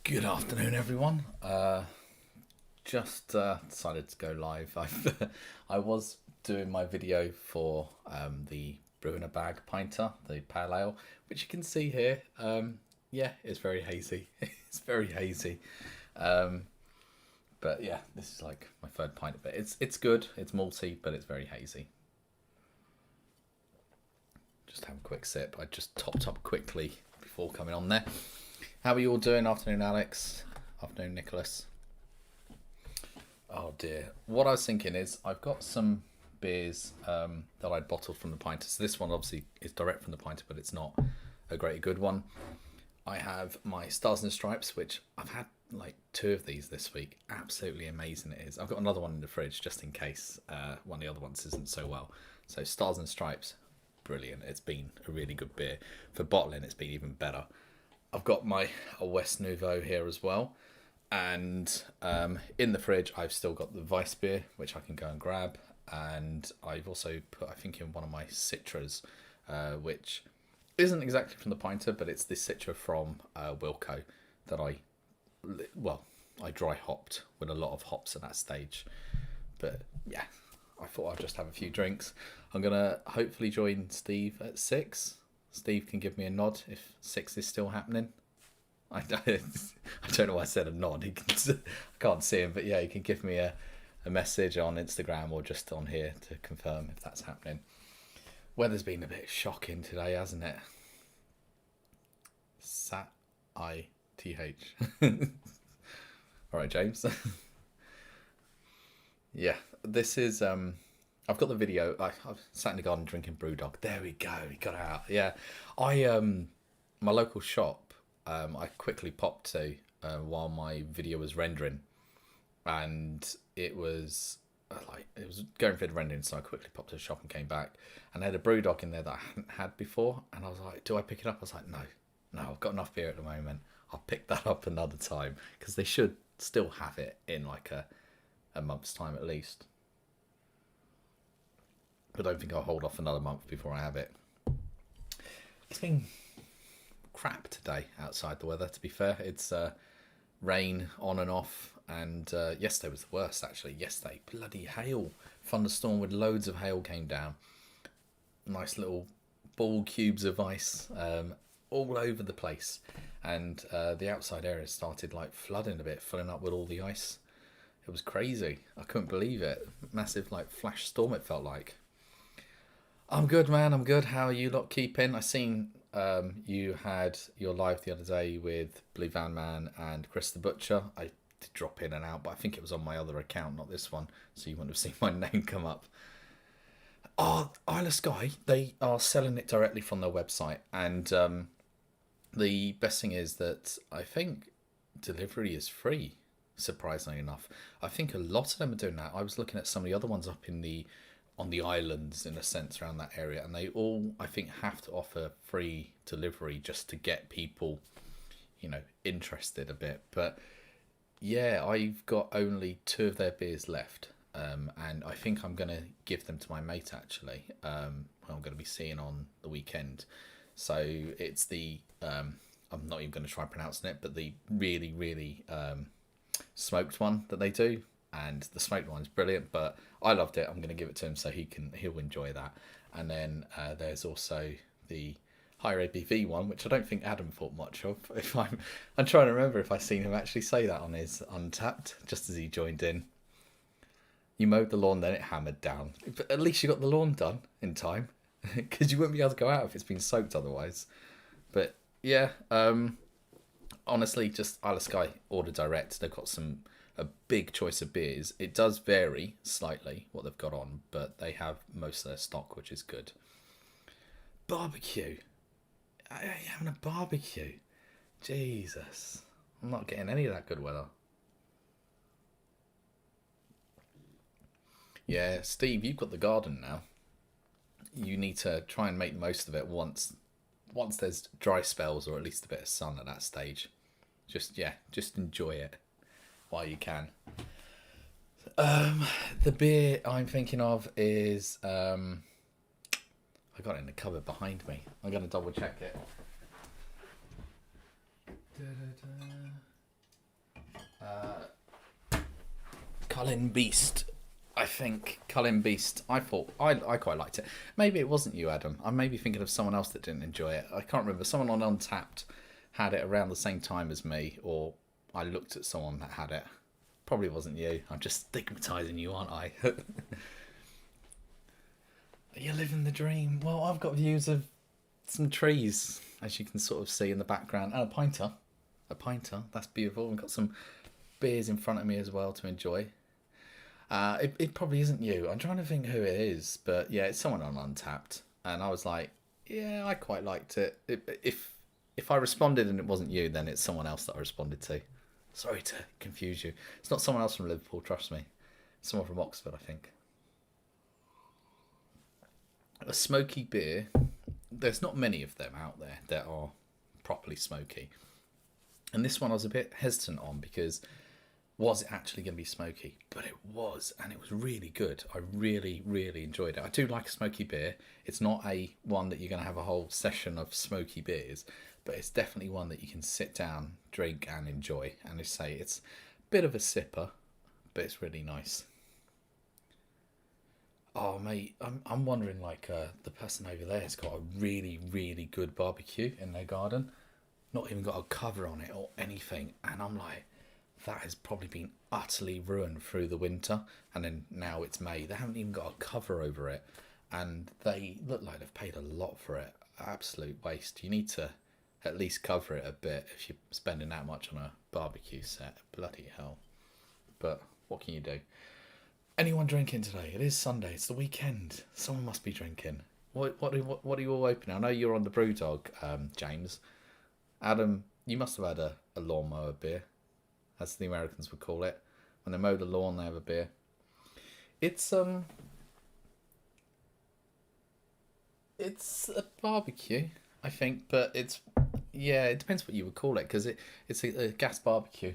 Good afternoon, everyone. Just decided to go live. I was doing my video for the Brew in a Bag Pinter, the pale ale, which you can see here. Yeah, it's very hazy. It's very hazy. But yeah, this is like my third pint of it. It's good. It's malty, but it's very hazy. Just have a quick sip. I just topped up quickly before coming on there. How are you all doing? Afternoon, Alex. Afternoon, Nicholas. Oh dear. What I was thinking is I've got some beers that I bottled from the Pinter. So this one obviously is direct from the Pinter, but it's not a great good one. I have my Stars and Stripes, which I've had like 2 of these this week. Absolutely amazing it is. I've got another one in the fridge just in case one of the other ones isn't so well. So Stars and Stripes, brilliant. It's been a really good beer. For bottling, it's been even better. I've got my Weiss Nuevo here as well. And in the fridge, I've still got the Weiss beer, which I can go and grab. And I've also put, I think, in one of my Citras, which isn't exactly from the Pinter, but it's the Citra from Wilco that I dry hopped with a lot of hops at that stage. But yeah, I thought I'd just have a few drinks. I'm going to hopefully join Steve at 6. Steve can give me a nod if 6 is still happening. I don't know why I said a nod. I can't see him, but yeah, he can give me a message on Instagram or just on here to confirm if that's happening. Weather's been a bit shocking today, hasn't it? Sat-I-T-H. All right, James. Yeah, this is... I've got the video. I've sat in the garden drinking BrewDog. There we go. We got it out. Yeah, my local shop. I quickly popped to while my video was rendering, and it was it was going through the rendering. So I quickly popped to the shop and came back, and they had a BrewDog in there that I hadn't had before. And I was like, "Do I pick it up?" I was like, "No, I've got enough beer at the moment. I'll pick that up another time because they should still have it in like a month's time at least." I don't think I'll hold off another month before I have it. It's been crap today outside, the weather, to be fair. It's rain on and off, and yesterday was the worst, actually. Yesterday, bloody hail. Thunderstorm with loads of hail came down. Nice little ball cubes of ice all over the place. And the outside area started like flooding a bit, filling up with all the ice. It was crazy. I couldn't believe it. Massive like flash storm it felt like. I'm good, man. I'm good. How are you lot keeping? I seen you had your live the other day with Blue Van Man and Chris the Butcher. I did drop in and out, but I think it was on my other account, not this one, so you wouldn't have seen my name come up. Oh, Isle of Skye, they are selling it directly from their website, and the best thing is that I think delivery is free, surprisingly enough. I think a lot of them are doing that. I was looking at some of the other ones up on the islands, in a sense, around that area, and they all, I think, have to offer free delivery just to get people, interested a bit. But yeah, I've got only 2 of their beers left, and I think I'm going to give them to my mate, actually, who I'm going to be seeing on the weekend. So it's the, I'm not even going to try pronouncing it, but the really, really smoked one that they do. And the smoked one's brilliant, but I loved it. I'm going to give it to him so he'll enjoy that. And then there's also the higher ABV one, which I don't think Adam thought much of. I'm trying to remember if I seen him actually say that on his Untapped just as he joined in. You mowed the lawn, then it hammered down. But at least you got the lawn done in time, because you wouldn't be able to go out if it's been soaked otherwise. But yeah, honestly, just Isle of Skye order direct. They've got a big choice of beers. It does vary slightly what they've got on, but they have most of their stock, which is good. Barbecue. I ain't having a barbecue. Jesus. I'm not getting any of that good weather. Yeah, Steve, you've got the garden now. You need to try and make the most of it once there's dry spells or at least a bit of sun at that stage. Just enjoy it while you can. The beer I'm thinking of is I got it in the cupboard behind me. I'm going to double check it. Cullen Beast. I think Cullen Beast. I thought I quite liked it. Maybe it wasn't you, Adam. I may be thinking of someone else that didn't enjoy it. I can't remember. Someone on Untapped had it around the same time as me, or I looked at someone that had it. Probably wasn't you. I'm just stigmatising you, aren't I? You're living the dream. Well, I've got views of some trees, as you can sort of see in the background, and a pinter. A pinter. That's beautiful. I've got some beers in front of me as well to enjoy. It probably isn't you. I'm trying to think who it is, but yeah, it's someone on Untapped, and I was like, yeah, I quite liked it. If I responded and it wasn't you, then it's someone else that I responded to. Sorry to confuse you. It's not someone else from Liverpool, trust me. It's someone from Oxford, I think. A smoky beer. There's not many of them out there that are properly smoky. And this one I was a bit hesitant on because was it actually going to be smoky? But it was, and it was really good. I really, really enjoyed it. I do like a smoky beer. It's not a one that you're going to have a whole session of smoky beers, but it's definitely one that you can sit down, drink, and enjoy. And I say it's a bit of a sipper, but it's really nice. Oh mate, I'm wondering like the person over there has got a really, really good barbecue in their garden. Not even got a cover on it or anything, and I'm like, that has probably been utterly ruined through the winter, and then now it's May. They haven't even got a cover over it, and they look like they've paid a lot for it. Absolute waste. You need to at least cover it a bit if you're spending that much on a barbecue set. Bloody hell. But what can you do? Anyone drinking today? It is Sunday. It's the weekend. Someone must be drinking. What are you all opening? I know you're on the Brewdog, James. Adam, you must have had a lawnmower beer, as the Americans would call it. When they mow the lawn, they have a beer. It's a barbecue, I think, but it depends what you would call it, because it's a gas barbecue,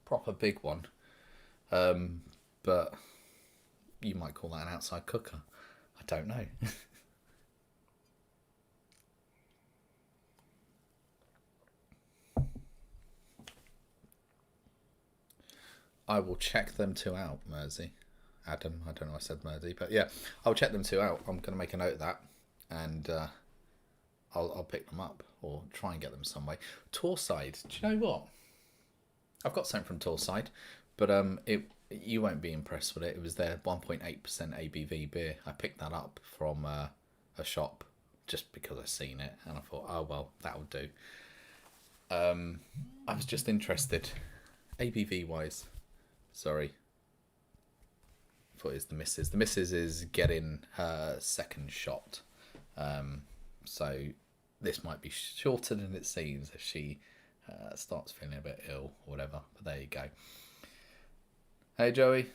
proper big one. But you might call that an outside cooker. I don't know. I will check them two out, Mersey. Adam, I don't know why I said Mersey, but yeah, I'll check them two out. I'm going to make a note of that, and I'll pick them up or try and get them some way. Torside, do you know what? I've got something from Torside, but you won't be impressed with it. It was their 1.8% ABV beer. I picked that up from a shop just because I seen it, and I thought, oh well, that'll do. I was just interested, ABV wise. Sorry. I thought it was the missus. The missus is getting her second shot, so this might be shorter than it seems if she starts feeling a bit ill or whatever. But there you go. Hey Joey,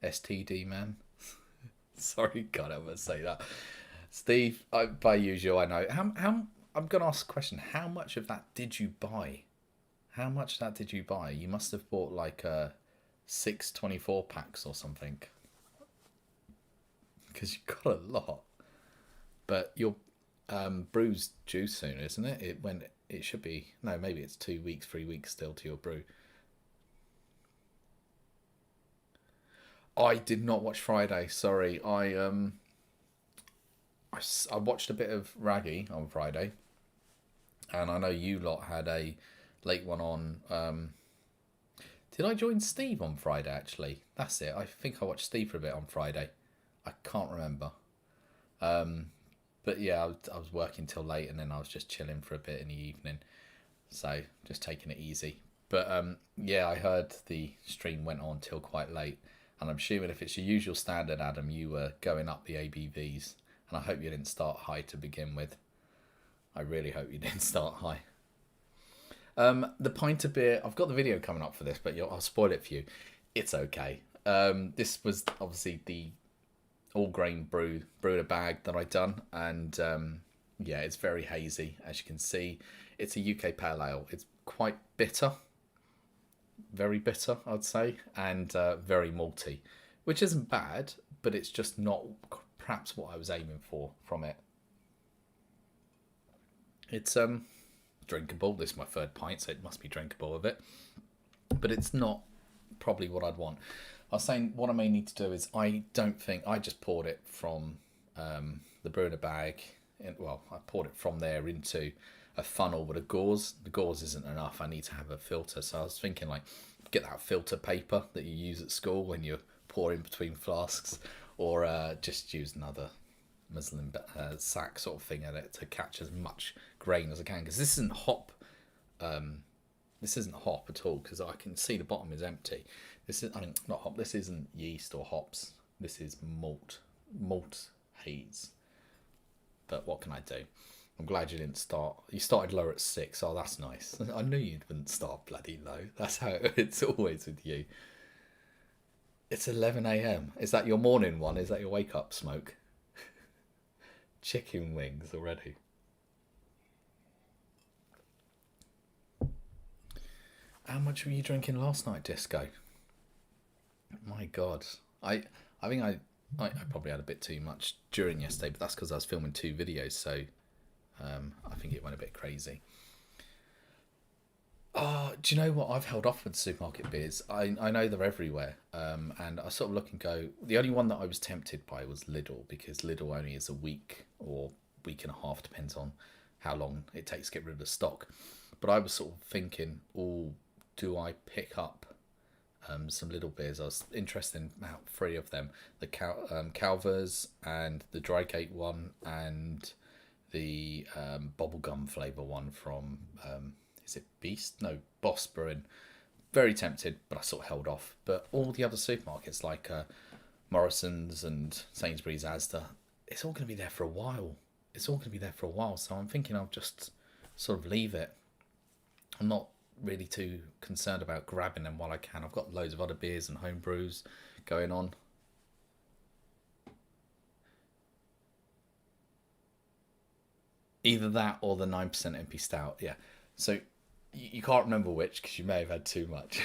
STD man. Sorry, can't ever say that. Steve, by usual, I know. How I'm gonna ask a question. How much of that did you buy? How much of that did you buy? You must have bought like 6 24 packs or something, because you got a lot. But your brew's due soon, isn't it? It should be. No, maybe it's 2 weeks, 3 weeks still to your brew. I did not watch Friday. Sorry, I watched a bit of Raggy on Friday, and I know you lot had a late one on. Did I join Steve on Friday? Actually, that's it. I think I watched Steve for a bit on Friday. I can't remember. But yeah, I was working till late, and then I was just chilling for a bit in the evening, so just taking it easy. But yeah, I heard the stream went on till quite late. And I'm assuming if it's your usual standard, Adam, you were going up the ABVs. And I hope you didn't start high to begin with. I really hope you didn't start high. The Pinter Beer, I've got the video coming up for this, but I'll spoil it for you. It's okay. This was obviously the all-grain brewed bag that I'd done. And yeah, it's very hazy, as you can see. It's a UK pale ale. It's quite bitter. Very bitter, I'd say, and very malty, which isn't bad, but it's just not perhaps what I was aiming for from it. It's drinkable. This is my third pint, so it must be drinkable of it. but it's not probably what I'd want. I was saying what I may need to do is I don't think I just poured it from the brew in a bag. Well, I poured it from there into a funnel with a gauze. The gauze isn't enough. I need to have a filter. So I was thinking like get that filter paper that you use at school when you're pouring between flasks, or just use another muslin sack sort of thing at it to catch as much grain as I can, because this isn't hop. This isn't hop at all, because I can see the bottom is empty. This is, I mean, not hop. This isn't yeast or hops. This is malt haze. But what can I do? I'm glad you didn't start. You started lower at 6. Oh, that's nice. I knew you wouldn't start bloody low. That's how it's always with you. It's 11 a.m. Is that your morning one? Is that your wake up smoke? Chicken wings already. How much were you drinking last night, Disco? My God. I think I probably had a bit too much during yesterday, but that's because I was filming 2 videos, so I think it went a bit crazy. Oh, do you know what? I've held off with supermarket beers. I know they're everywhere, and I sort of look and go. The only one that I was tempted by was Lidl, because Lidl only is a week or week and a half, depends on how long it takes to get rid of the stock. But I was sort of thinking, oh, do I pick up some Lidl beers? I was interested in about 3 of them: the Calvers and the Drygate one, and the bubblegum flavour one from is it Beast? No, Boss Brewing. Very tempted, but I sort of held off. But all the other supermarkets like Morrison's and Sainsbury's, Asda, it's all going to be there for a while. So I'm thinking I'll just sort of leave it. I'm not really too concerned about grabbing them while I can. I've got loads of other beers and home brews going on. Either that or the 9% MP Stout, yeah. So you can't remember which, because you may have had too much.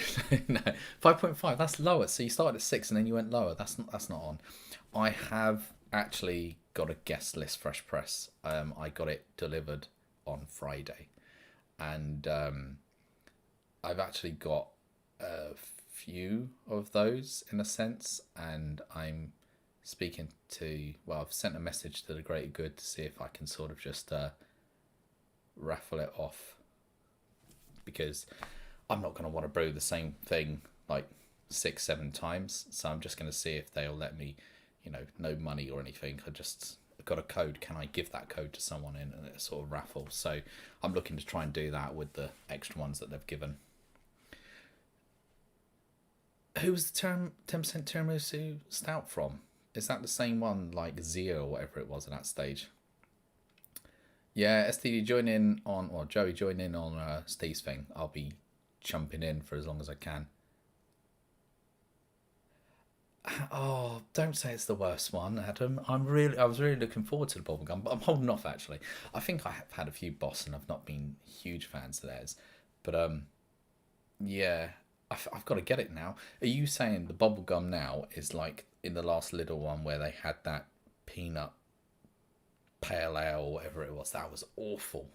No, 5.5, that's lower. So you started at 6 and then you went lower. That's not on. I have actually got a guest list fresh press. I got it delivered on Friday, and I've actually got a few of those in a sense, and I'm speaking to, well, I've sent a message to the Greater Good to see if I can sort of just raffle it off, because I'm not going to want to brew the same thing like 6-7 times. So I'm just going to see if they'll let me, no money or anything. I've got a code. Can I give that code to someone in a sort of raffle? So I'm looking to try and do that with the extra ones that they've given. Who was the 10% tiramisu stout from? Is that the same one like Zia or whatever it was at that stage? Yeah, STD join in on, or Joey join in on Steve's thing. I'll be jumping in for as long as I can. Oh, don't say it's the worst one, Adam. I was really looking forward to the bubblegum, but I'm holding off actually. I think I have had a few Boss and I've not been huge fans of theirs, but yeah, I've got to get it now. Are you saying the bubblegum now is like in the last Lidl one where they had that peanut pale ale or whatever it was? That was awful.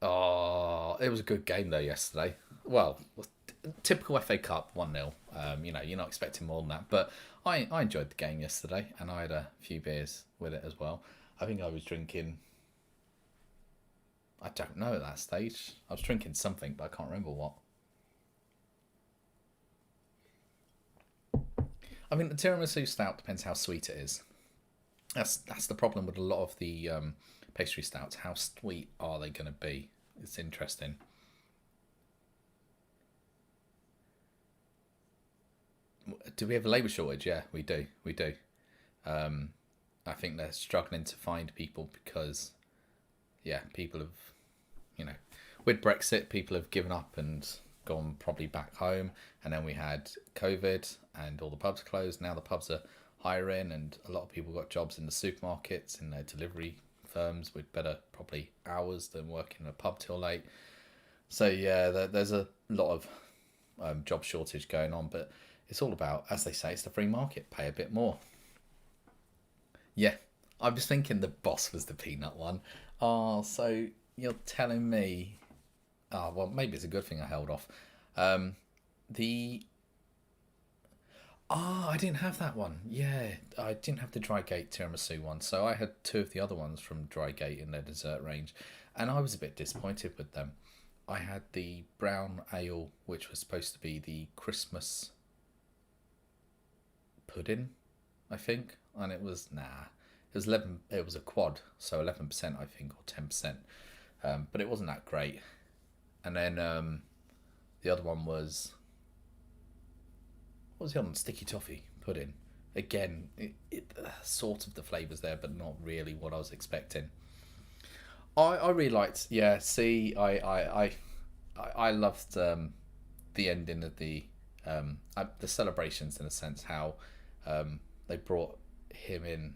Oh, it was a good game though yesterday. Well, typical FA Cup 1-0. You're not expecting more than that, but I enjoyed the game yesterday, and I had a few beers with it as well. I think I was drinking, I don't know at that stage. I was drinking something, but I can't remember what. I mean, the tiramisu stout depends how sweet it is. That's the problem with a lot of the pastry stouts. How sweet are they going to be? It's interesting. Do we have a labour shortage? Yeah, we do. I think they're struggling to find people because, yeah, people have, with Brexit, people have given up and gone probably back home. And then we had COVID and all the pubs closed. Now the pubs are hiring, and a lot of people got jobs in the supermarkets, in their delivery firms with better probably hours than working in a pub till late. So yeah, there's a lot of job shortage going on, but it's all about, as they say, it's the free market. Pay a bit more. Yeah, I was thinking the Boss was the peanut one. Oh, so you're telling me? Oh, well, maybe it's a good thing I held off. Um, the I didn't have that one. Yeah, I didn't have the Drygate tiramisu one, so I had two of the other ones from Drygate in their dessert range, and I was a bit disappointed with them. I had the brown ale, which was supposed to be the Christmas pudding, I think, and it was nah. It was 11. It was a quad, so 11%, I think, or 10%. But it wasn't that great. And then the other one was what was the other one? Sticky toffee pudding. Again, sort of the flavours there, but not really what I was expecting. I really liked. Yeah, see, I loved the ending of the celebrations in a sense. How they brought him in,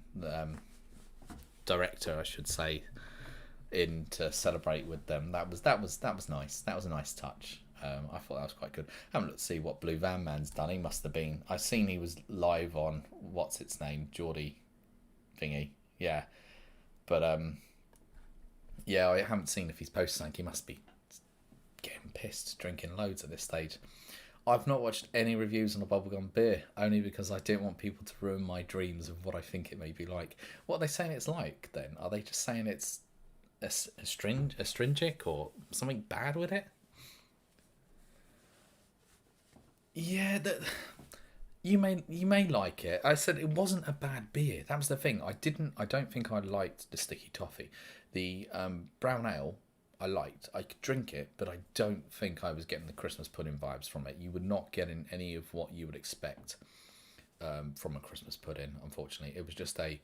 director, I should say, in to celebrate with them. That was nice. That was a nice touch. I thought that was quite good. I haven't looked to see what Blue Van Man's done. He must have been. I've seen he was live on what's its name, Geordie thingy. Yeah, but yeah, I haven't seen if he's posted something. He must be getting pissed, drinking loads at this stage. I've not watched any reviews on a bubblegum beer, only because I didn't want people to ruin my dreams of what I think it may be like. What are they saying it's like then? Are they just saying it's astringent or something bad with it? Yeah, that you may like it. I said it wasn't a bad beer. That was the thing. I don't think I liked the sticky toffee. The brown ale I liked. I could drink it, but I don't think I was getting the Christmas pudding vibes from it. You would not get in any of what you would expect from a Christmas pudding. Unfortunately, it was just a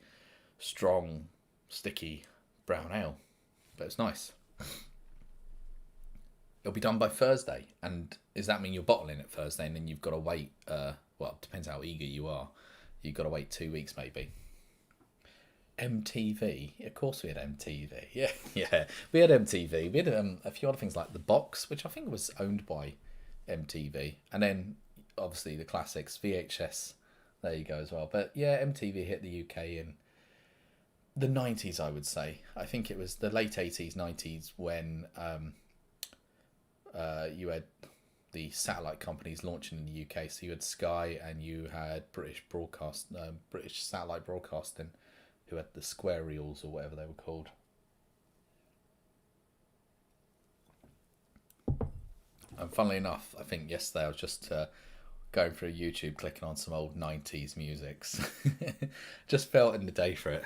strong, sticky brown ale, but it's nice. It'll be done by Thursday, and does that mean you're bottling it Thursday, and then you've got to wait? Well, it depends how eager you are. You've got to wait 2 weeks, maybe. MTV, of course we had MTV. Yeah, yeah, we had MTV. We had a few other things like the Box, which I think was owned by MTV, and then obviously the classics VHS. There you go as well. But yeah, MTV hit the UK in the 90s, I would say. I think it was the late 80s, 90s when you had the satellite companies launching in the UK. So you had Sky and you had British Satellite Broadcasting, who had the square reels or whatever they were called. And funnily enough, I think yesterday I was just going through YouTube, clicking on some old 90s musics. Just felt in the day for it.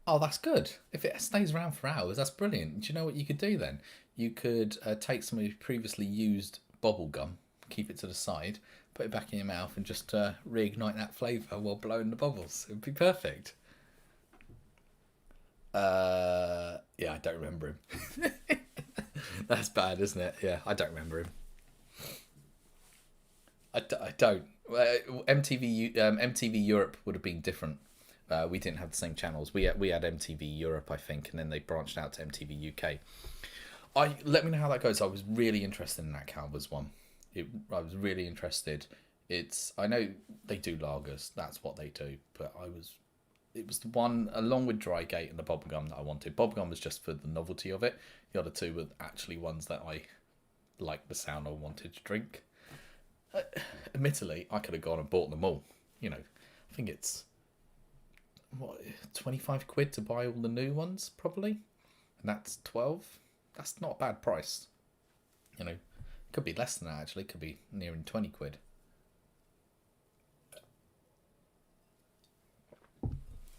Oh, that's good. If it stays around for hours, that's brilliant. Do you know what you could do then? You could take some of your previously used bubble gum, keep it to the side, put it back in your mouth, and just reignite that flavour while blowing the bubbles. It would be perfect. Yeah, I don't remember him. That's bad, isn't it? Yeah, I don't remember him. I don't. MTV Europe would have been different. We didn't have the same channels. We had MTV Europe, I think, and then they branched out to MTV UK. Let me know how that goes. I was really interested in that Calvers one. I was really interested. I know they do lagers. That's what they do. But it was the one along with Drygate and the bubblegum that I wanted. Bubblegum was just for the novelty of it. The other two were actually ones that I liked the sound I wanted to drink. Admittedly, I could have gone and bought them all. I think it's 25 quid to buy all the new ones, probably, and that's 12. That's not a bad price. Could be less than that actually. Could be nearing 20 quid.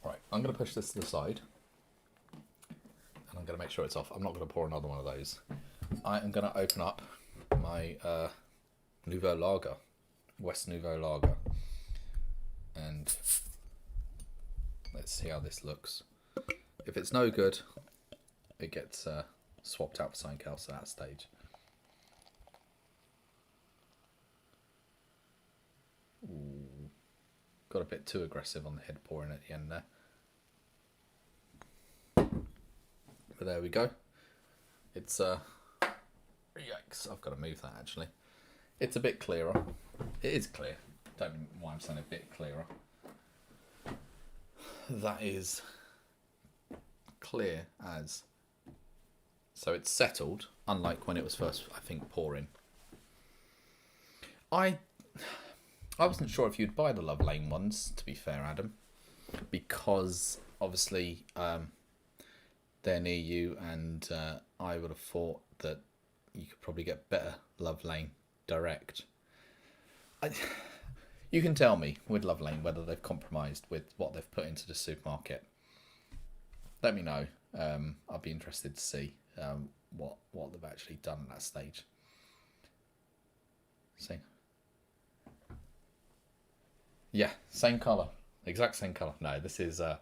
Right, I'm going to push this to the side, and I'm going to make sure it's off. I'm not going to pour another one of those. I am going to open up my Nuevo Lager, Weiss Nuevo Lager, and let's see how this looks. If it's no good, it gets swapped out for something else at that stage. Ooh, got a bit too aggressive on the head pouring at the end there. But there we go. It's yikes, I've got to move that actually. It's a bit clearer. It is clear. Don't know why I'm saying a bit clearer. That is clear as. So it's settled, unlike when it was first, I think, pouring. I wasn't sure if you'd buy the Love Lane ones, to be fair, Adam, because obviously they're near you, and I would have thought that you could probably get better Love Lane direct. You can tell me with Love Lane whether they've compromised with what they've put into the supermarket. Let me know. I'll be interested to see what they've actually done at that stage. See. Yeah, same colour. Exact same colour. No, this is a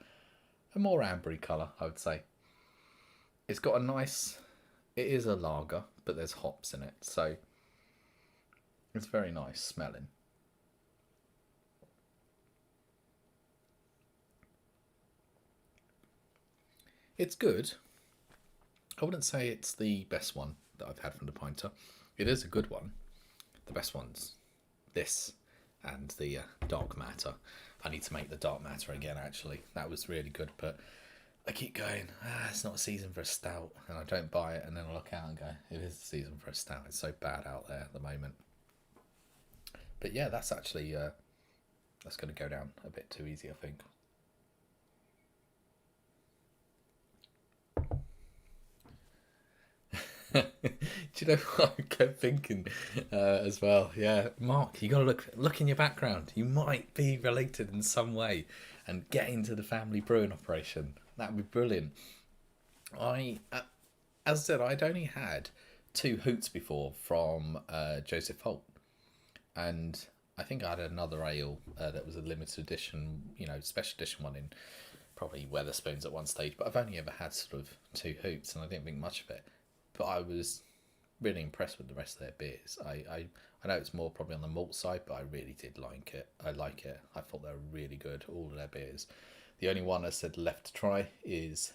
more ambery colour, I would say. It's got a nice... It is a lager, but there's hops in it, so it's very nice smelling. It's good. I wouldn't say it's the best one that I've had from the Pinter. It is a good one. The best one's this and the Dark Matter. I need to make the Dark Matter again, actually. That was really good, but I keep going, it's not a season for a stout, and I don't buy it, and then I look out and go, it is the season for a stout. It's so bad out there at the moment. But yeah, that's actually, that's going to go down a bit too easy, I think. Do you know what I kept thinking as well? Yeah, Mark, you got to look in your background. You might be related in some way and get into the family brewing operation. That would be brilliant. As I said, I'd only had 2 hoots before from Joseph Holt, and I think I had another ale that was a limited edition, special edition one in probably Wetherspoons at one stage, but I've only ever had sort of 2 hoots, and I didn't think much of it. But I was really impressed with the rest of their beers. I know it's more probably on the malt side, but I really did like it. I like it. I thought they were really good, all of their beers. The only one I said left to try is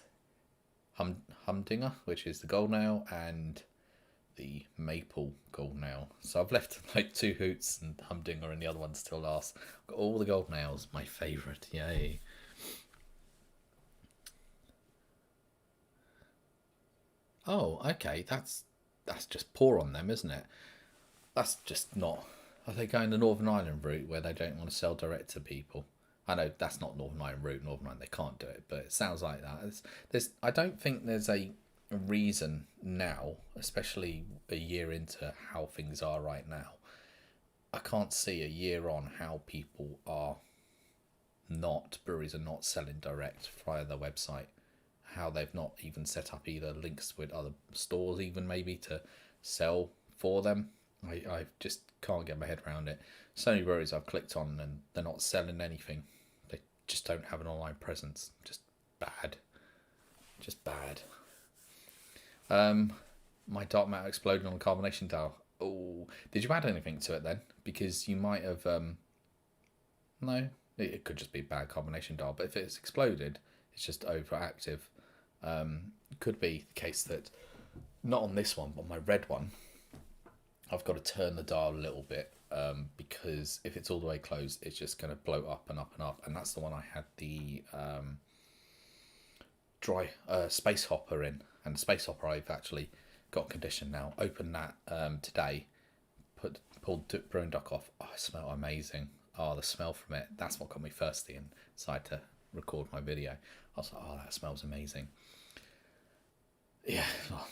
Humdinger, which is the Golden Ale, and the Maple Golden Ale. So I've left like 2 hoots and Humdinger, and the other one's still last. Got all the Golden Ales, my favourite. Yay. Oh, okay. That's just poor on them, isn't it? That's just not. Are they going the Northern Ireland route where they don't want to sell direct to people? I know that's not Northern Ireland route. Northern Ireland, they can't do it, but it sounds like that. I don't think there's a reason now, especially a year into how things are right now. I can't see a year on how breweries are not selling direct via their website. How they've not even set up either links with other stores, even maybe to sell for them. I just can't get my head around it. So many breweries I've clicked on and they're not selling anything. They just don't have an online presence. Just bad. My Dark Matter exploded on the carbonation dial. Oh, did you add anything to it then? Because you might have. No, it could just be bad carbonation dial. But if it's exploded, it's just overactive. Could be the case that not on this one, but my red one, I've got to turn the dial a little bit because if it's all the way closed, it's just going to blow up and up and up. And that's the one I had the dry space hopper in, and the space hopper I've actually got conditioned now. Opened that today, pulled brewing duck off. Oh, it smelled amazing. Oh, the smell from it. That's what got me thirsty and decided to record my video. I was like, oh, that smells amazing. Yeah,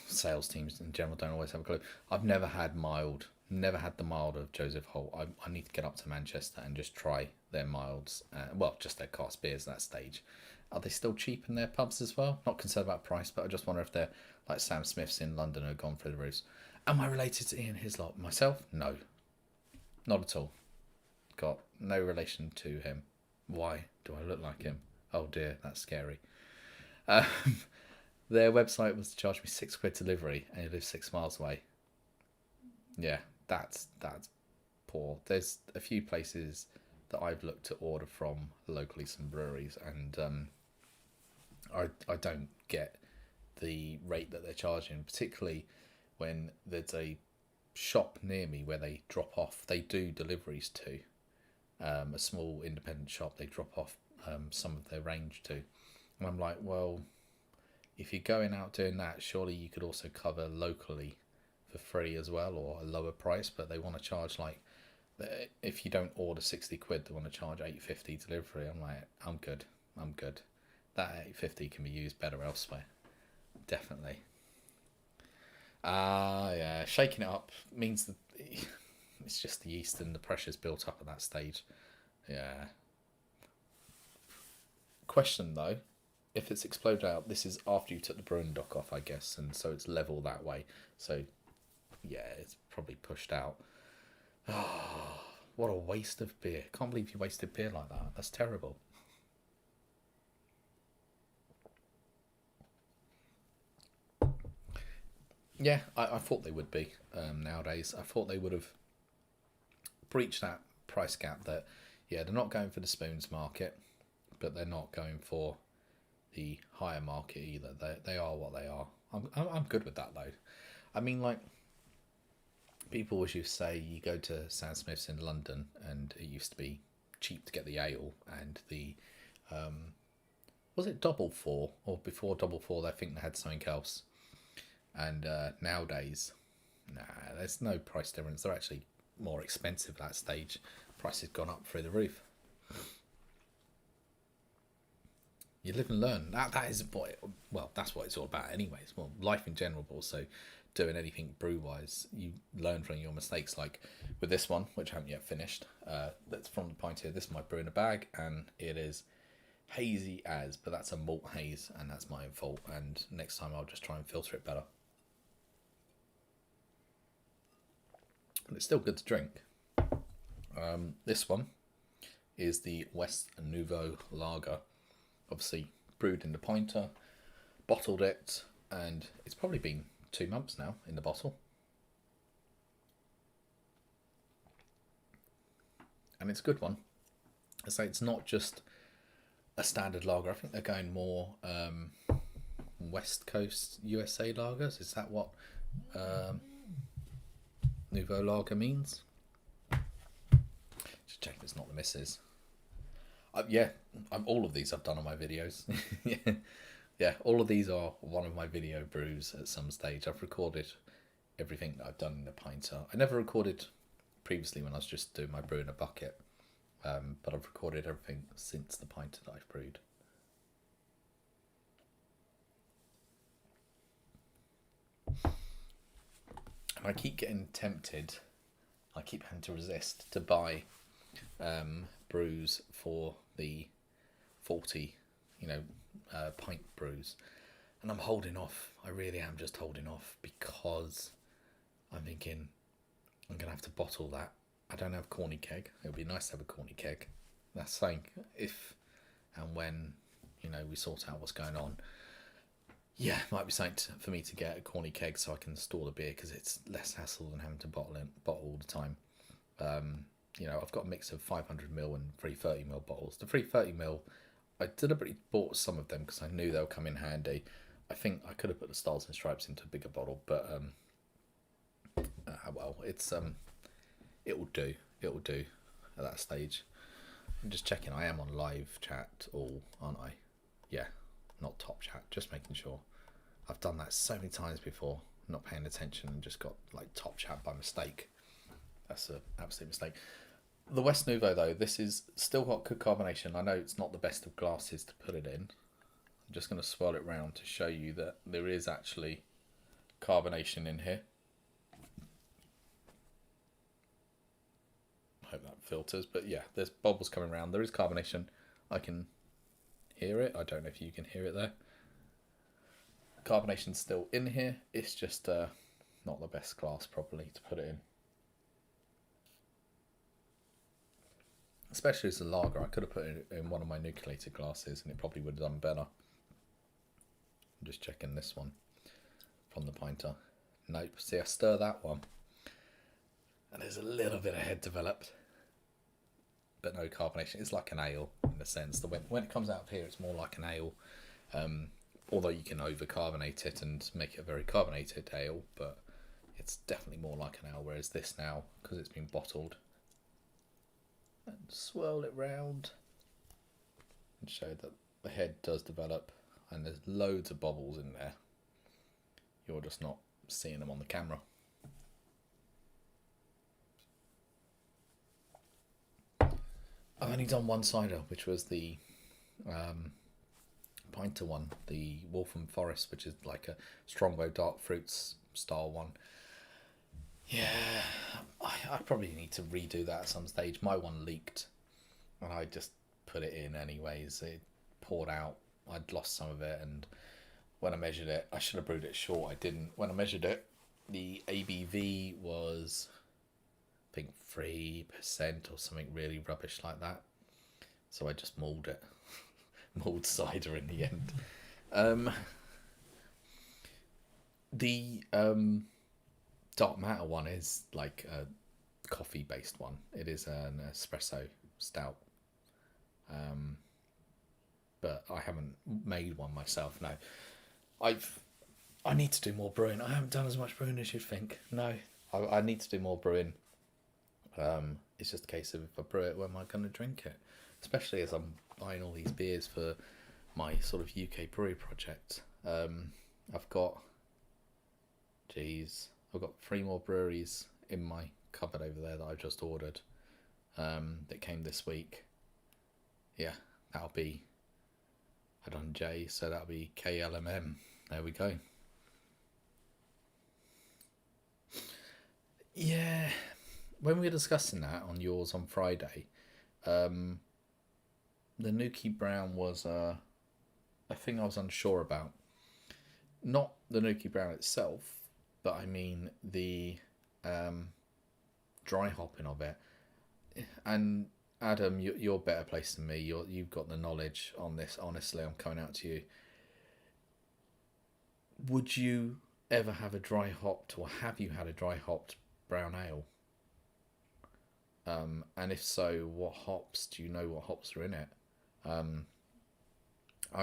sales teams in general don't always have a clue. I've never had the mild of Joseph Holt. I need to get up to Manchester and just try their milds. Just their cask beers at that stage. Are they still cheap in their pubs as well? Not concerned about price, but I just wonder if they're like Sam Smith's in London who have gone through the roofs. Am I related to Ian Hislop? Myself? No. Not at all. Got no relation to him. Why do I look like him? Oh dear, that's scary. Their website was to charge me £6 delivery, and he lives 6 miles away. Yeah, that's poor. There's a few places that I've looked to order from locally, some breweries, and I don't get the rate that they're charging, particularly when there's a shop near me where they drop off. They do deliveries to a small independent shop. They drop off some of their range to, and I'm like, well, if you're going out doing that, surely you could also cover locally for free as well, or a lower price. But they want to charge like, if you don't order 60 quid, they want to charge 8.50 delivery. I'm like, I'm good. That 8.50 can be used better elsewhere. Definitely. Yeah, shaking it up means that it's just the yeast and the pressure's built up at that stage. Yeah. Question though, if it's exploded out, this is after you took the brewing dock off, I guess, and so it's level that way. So yeah, it's probably pushed out. Oh, what a waste of beer. Can't believe you wasted beer like that. That's terrible. Yeah, I thought they would be nowadays. I thought they would have breached that price gap that, yeah, they're not going for the spoons market, but they're not going for the higher market either. They are what they are. I'm good with that though. I mean, like, people always used to say you go to Sam Smith's in London and it used to be cheap to get the ale and the was it double four, or before double four I think they had something else. And nowadays, nah, there's no price difference. They're actually more expensive at that stage. Price has gone up through the roof. You live and learn. That is what that's what it's all about anyways. Well, life in general, but also doing anything brew wise, you learn from your mistakes. Like with this one, which I haven't yet finished, that's from the pint here. This is my brew in a bag, and it is hazy as, but that's a malt haze, and that's my own fault. And next time I'll just try and filter it better. But it's still good to drink. This one is the Weiss Nuevo lager. Obviously brewed in the pinter, bottled it, and it's probably been 2 months now in the bottle. And it's a good one. I say it's not just a standard lager. I think they're going more West Coast USA lagers. Is that what Nuevo lager means? Just check if it's not the missus. Yeah, all of these I've done on my videos. Yeah, all of these are one of my video brews at some stage. I've recorded everything that I've done in the pinter. I never recorded previously when I was just doing my brew in a bucket, but I've recorded everything since the pinter that I've brewed. And I keep getting tempted, I keep having to resist to buy brews for the 40, pint brews, and I'm holding off. I really am just holding off because I'm thinking I'm gonna have to bottle that. I don't have corny keg. It would be nice to have a corny keg. That's saying if and when we sort out what's going on. Yeah, might be something for me to get a corny keg so I can store the beer, because it's less hassle than having to bottle all the time. I've got a mix of 500ml and 330ml bottles. The 330ml, I deliberately bought some of them because I knew they'll come in handy. I think I could have put the Stars and Stripes into a bigger bottle, but it's it will do. It will do at that stage. I'm just checking. I am on live chat, aren't I? Yeah, not top chat. Just making sure. I've done that so many times before, not paying attention, and just got like top chat by mistake. That's an absolute mistake. The Weiss Nuevo though, this is still got good carbonation. I know it's not the best of glasses to put it in. I'm just going to swirl it round to show you that there is actually carbonation in here. I hope that filters, but yeah, there's bubbles coming around. There is carbonation. I can hear it. I don't know if you can hear it there. Carbonation's still in here. It's just not the best glass probably to put it in. Especially as a lager, I could have put it in one of my nucleated glasses and it probably would have done better. I'm just checking this one from the pinter. Nope. See, I stir that one and there's a little bit of head developed, but no carbonation. It's like an ale in a sense. When it comes out of here, it's more like an ale. Although you can over carbonate it and make it a very carbonated ale, but it's definitely more like an ale. Whereas this now, because it's been bottled, and swirl it round and show that the head does develop. and there's loads of bubbles in there. You're just not seeing them on the camera. I've only done one cider, which was the Pinter one, the Waltham Forest, which is like a Strongbow dark fruits style one. Yeah, I probably need to redo that at some stage. My one leaked, and I just put it in anyways. It poured out. I'd lost some of it, and when I measured it, I should have brewed it short. I didn't. When I measured it, the ABV was, I think, 3% or something really rubbish like that. So I just mulled it. Mulled cider in the end. The Dark Matter one is like a coffee based one. It is an espresso stout. But I haven't made one myself. No, I need to do more brewing. I haven't done as much brewing as you'd think. No, I need to do more brewing. It's just a case of if I brew it, when am I going to drink it? Especially as I'm buying all these beers for my sort of UK brewery project. I've got 3 more breweries in my cupboard over there that I've just ordered. That came this week. Yeah, that'll be. I done J, so that'll be KLMM. There we go. Yeah, when we were discussing that on yours on Friday, the Nuki Brown was a thing I was unsure about. Not the Nuki Brown itself, but I mean the dry hopping of it. And Adam, you're better placed than me. You've got the knowledge on this. Honestly, I'm coming out to you. Would you ever have a dry hopped, or have you had a dry hopped brown ale? And if so, what hops? Do you know what hops are in it? I'm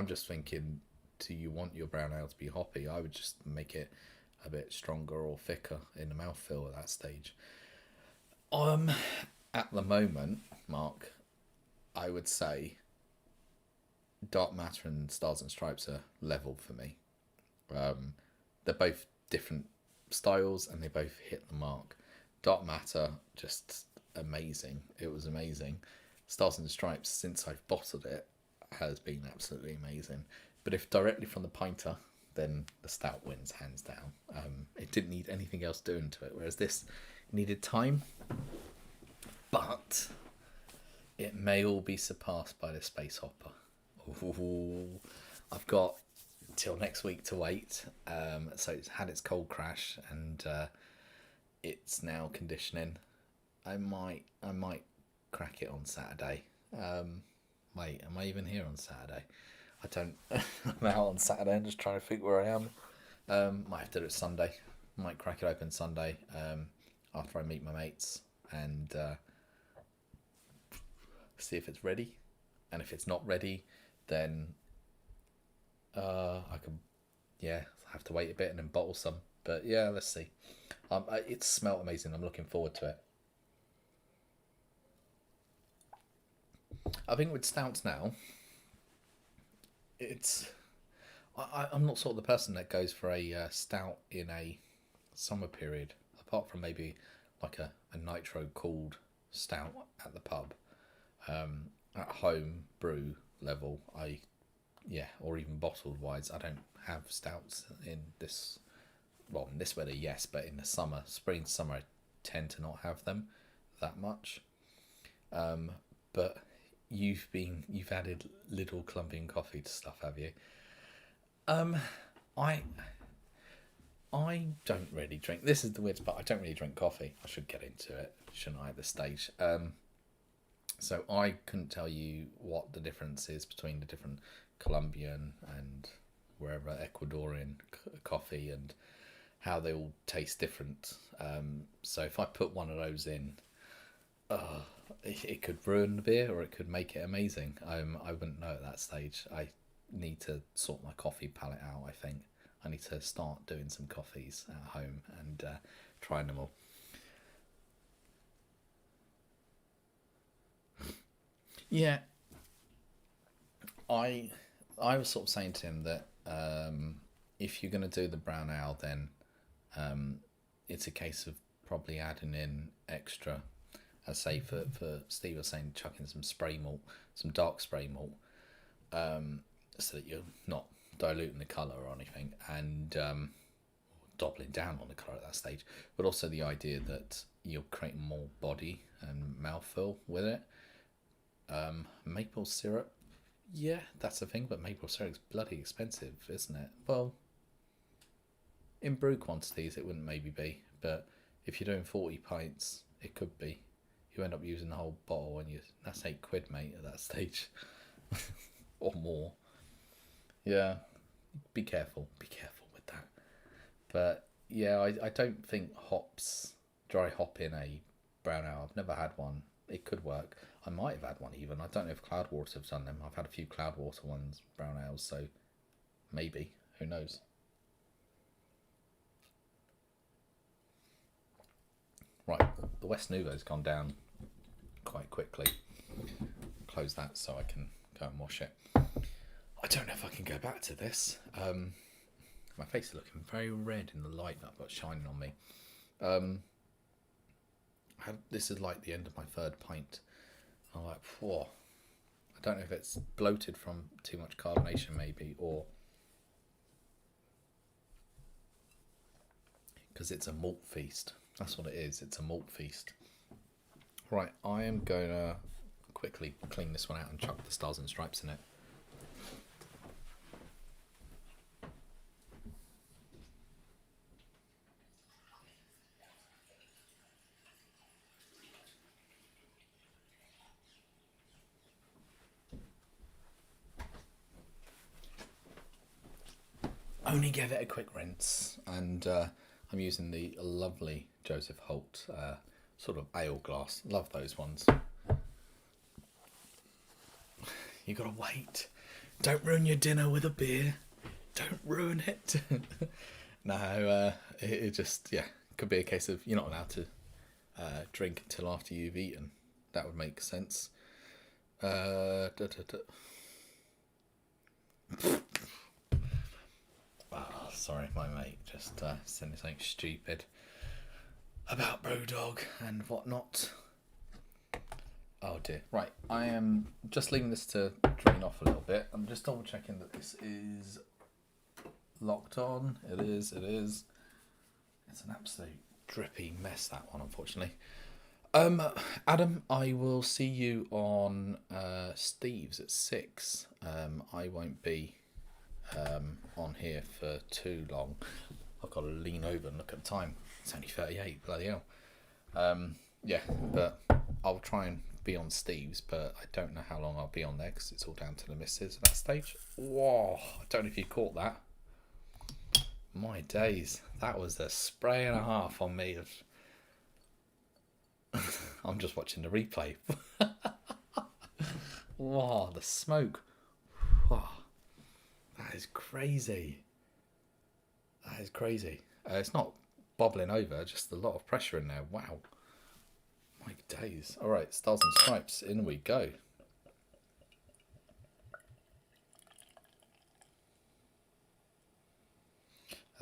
just thinking, do you want your brown ale to be hoppy? I would just make it a bit stronger or thicker in the mouthfeel at that stage. At the moment, Mark, I would say Dark Matter and Stars and Stripes are level for me. They're both different styles and they both hit the mark. Dark Matter, just amazing. It was amazing. Stars and Stripes, since I've bottled it, has been absolutely amazing. But if directly from the pinter, then the stout wins hands down. It didn't need anything else doing to it, whereas this needed time. But it may all be surpassed by the Space Hopper. Ooh, I've got till next week to wait. So it's had its cold crash and it's now conditioning. I might crack it on Saturday. Wait, am I even here on Saturday? I don't. I'm out on Saturday. I'm just trying to think where I am. Might have to do it Sunday. Might crack it open Sunday. After I meet my mates and see if it's ready. And if it's not ready, then I can, have to wait a bit and then bottle some. But yeah, let's see. It smelled amazing. I'm looking forward to it. I think with stouts now, I'm not sort of the person that goes for a stout in a summer period, apart from maybe like a nitro cooled stout at the pub. At home brew level, or even bottled wise, I don't have stouts in this. Well, in this weather, yes, but in the summer, spring, summer, I tend to not have them that much. But you've added little Colombian coffee to stuff, have you? I don't really drink. This is the weird part. I don't really drink coffee. I should get into it, shouldn't I, at this stage? So I couldn't tell you what the difference is between the different Colombian and wherever Ecuadorian coffee and how they all taste different. So if I put one of those in, it could ruin the beer or it could make it amazing. I wouldn't know at that stage. I need to sort my coffee palette out, I think. I need to start doing some coffees at home and trying them all. Yeah. I was sort of saying to him that if you're going to do the brown ale, then it's a case of probably adding in extra. As say for Steve was saying, chucking some spray malt, some dark spray malt, so that you're not diluting the colour or anything, and doubling down on the colour at that stage. But also the idea that you're creating more body and mouthfeel with it. Maple syrup, yeah, that's the thing, but maple syrup's bloody expensive, isn't it? Well, in brew quantities it wouldn't maybe be, but if you're doing 40 pints, it could be. You end up using the whole bottle and that's £8, mate, at that stage. Or more. Yeah. Be careful with that. But yeah, I don't think dry hop in a brown ale. I've never had one. It could work. I might have had one even. I don't know if Cloudwater have done them. I've had a few Cloudwater ones, brown ales, so maybe. Who knows? Right, the West Nuevo's gone down quite quickly. Close that so I can go and wash it. I don't know if I can go back to this. My face is looking very red in the light that I've got shining on me. This is like the end of my third pint. I'm like, whoa. I don't know if it's bloated from too much carbonation maybe, or because it's a malt feast. That's what it is. It's a malt feast. Right, I am going to quickly clean this one out and chuck the stars and stripes in it. Only give it a quick rinse, and I'm using the lovely Joseph Holt sort of ale glass. Love those ones. You gotta wait. Don't ruin your dinner with a beer. Don't ruin it. No, it just, yeah, could be a case of you're not allowed to drink until after you've eaten. That would make sense. Oh, sorry, my mate just sent me something stupid about Brewdog and whatnot. Oh dear. Right, I am just leaving this to drain off a little bit. I'm just double checking that this is locked on. It is. It's an absolute drippy mess, that one, unfortunately. Adam, I will see you on Steve's at 6. I won't be on here for too long. I've got to lean over and look at the time. It's only 38, bloody hell. Yeah, but I'll try and be on Steve's, but I don't know how long I'll be on there because it's all down to the missus at that stage. Whoa, I don't know if you caught that. My days, that was a spray and a half on me. I'm just watching the replay. Wow, the smoke. Wow, that is crazy. That is crazy. It's not bobbling over, just a lot of pressure in there. Wow. My days. All right, stars and stripes. In we go.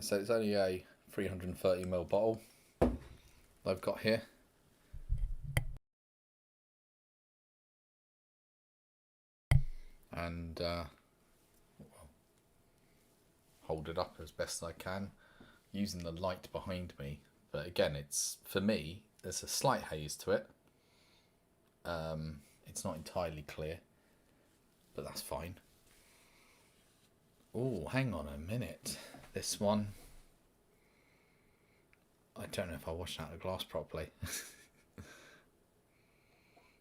So it's only a 330ml bottle I've got here. And hold it up as best I can using the light behind me. But again, it's, for me, there's a slight haze to it. It's not entirely clear, but that's fine. Oh, hang on a minute. This one, I don't know if I washed out the glass properly.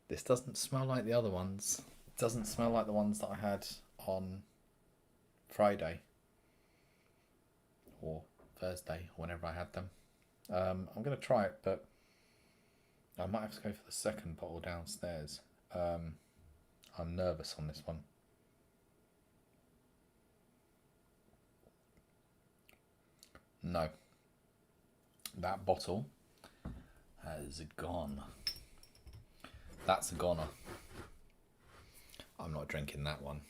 This doesn't smell like the other ones. It doesn't smell like the ones that I had on Friday or Thursday, whenever I had them. I'm going to try it, but I might have to go for the second bottle downstairs. I'm nervous on this one. No. That bottle has gone. That's a goner. I'm not drinking that one.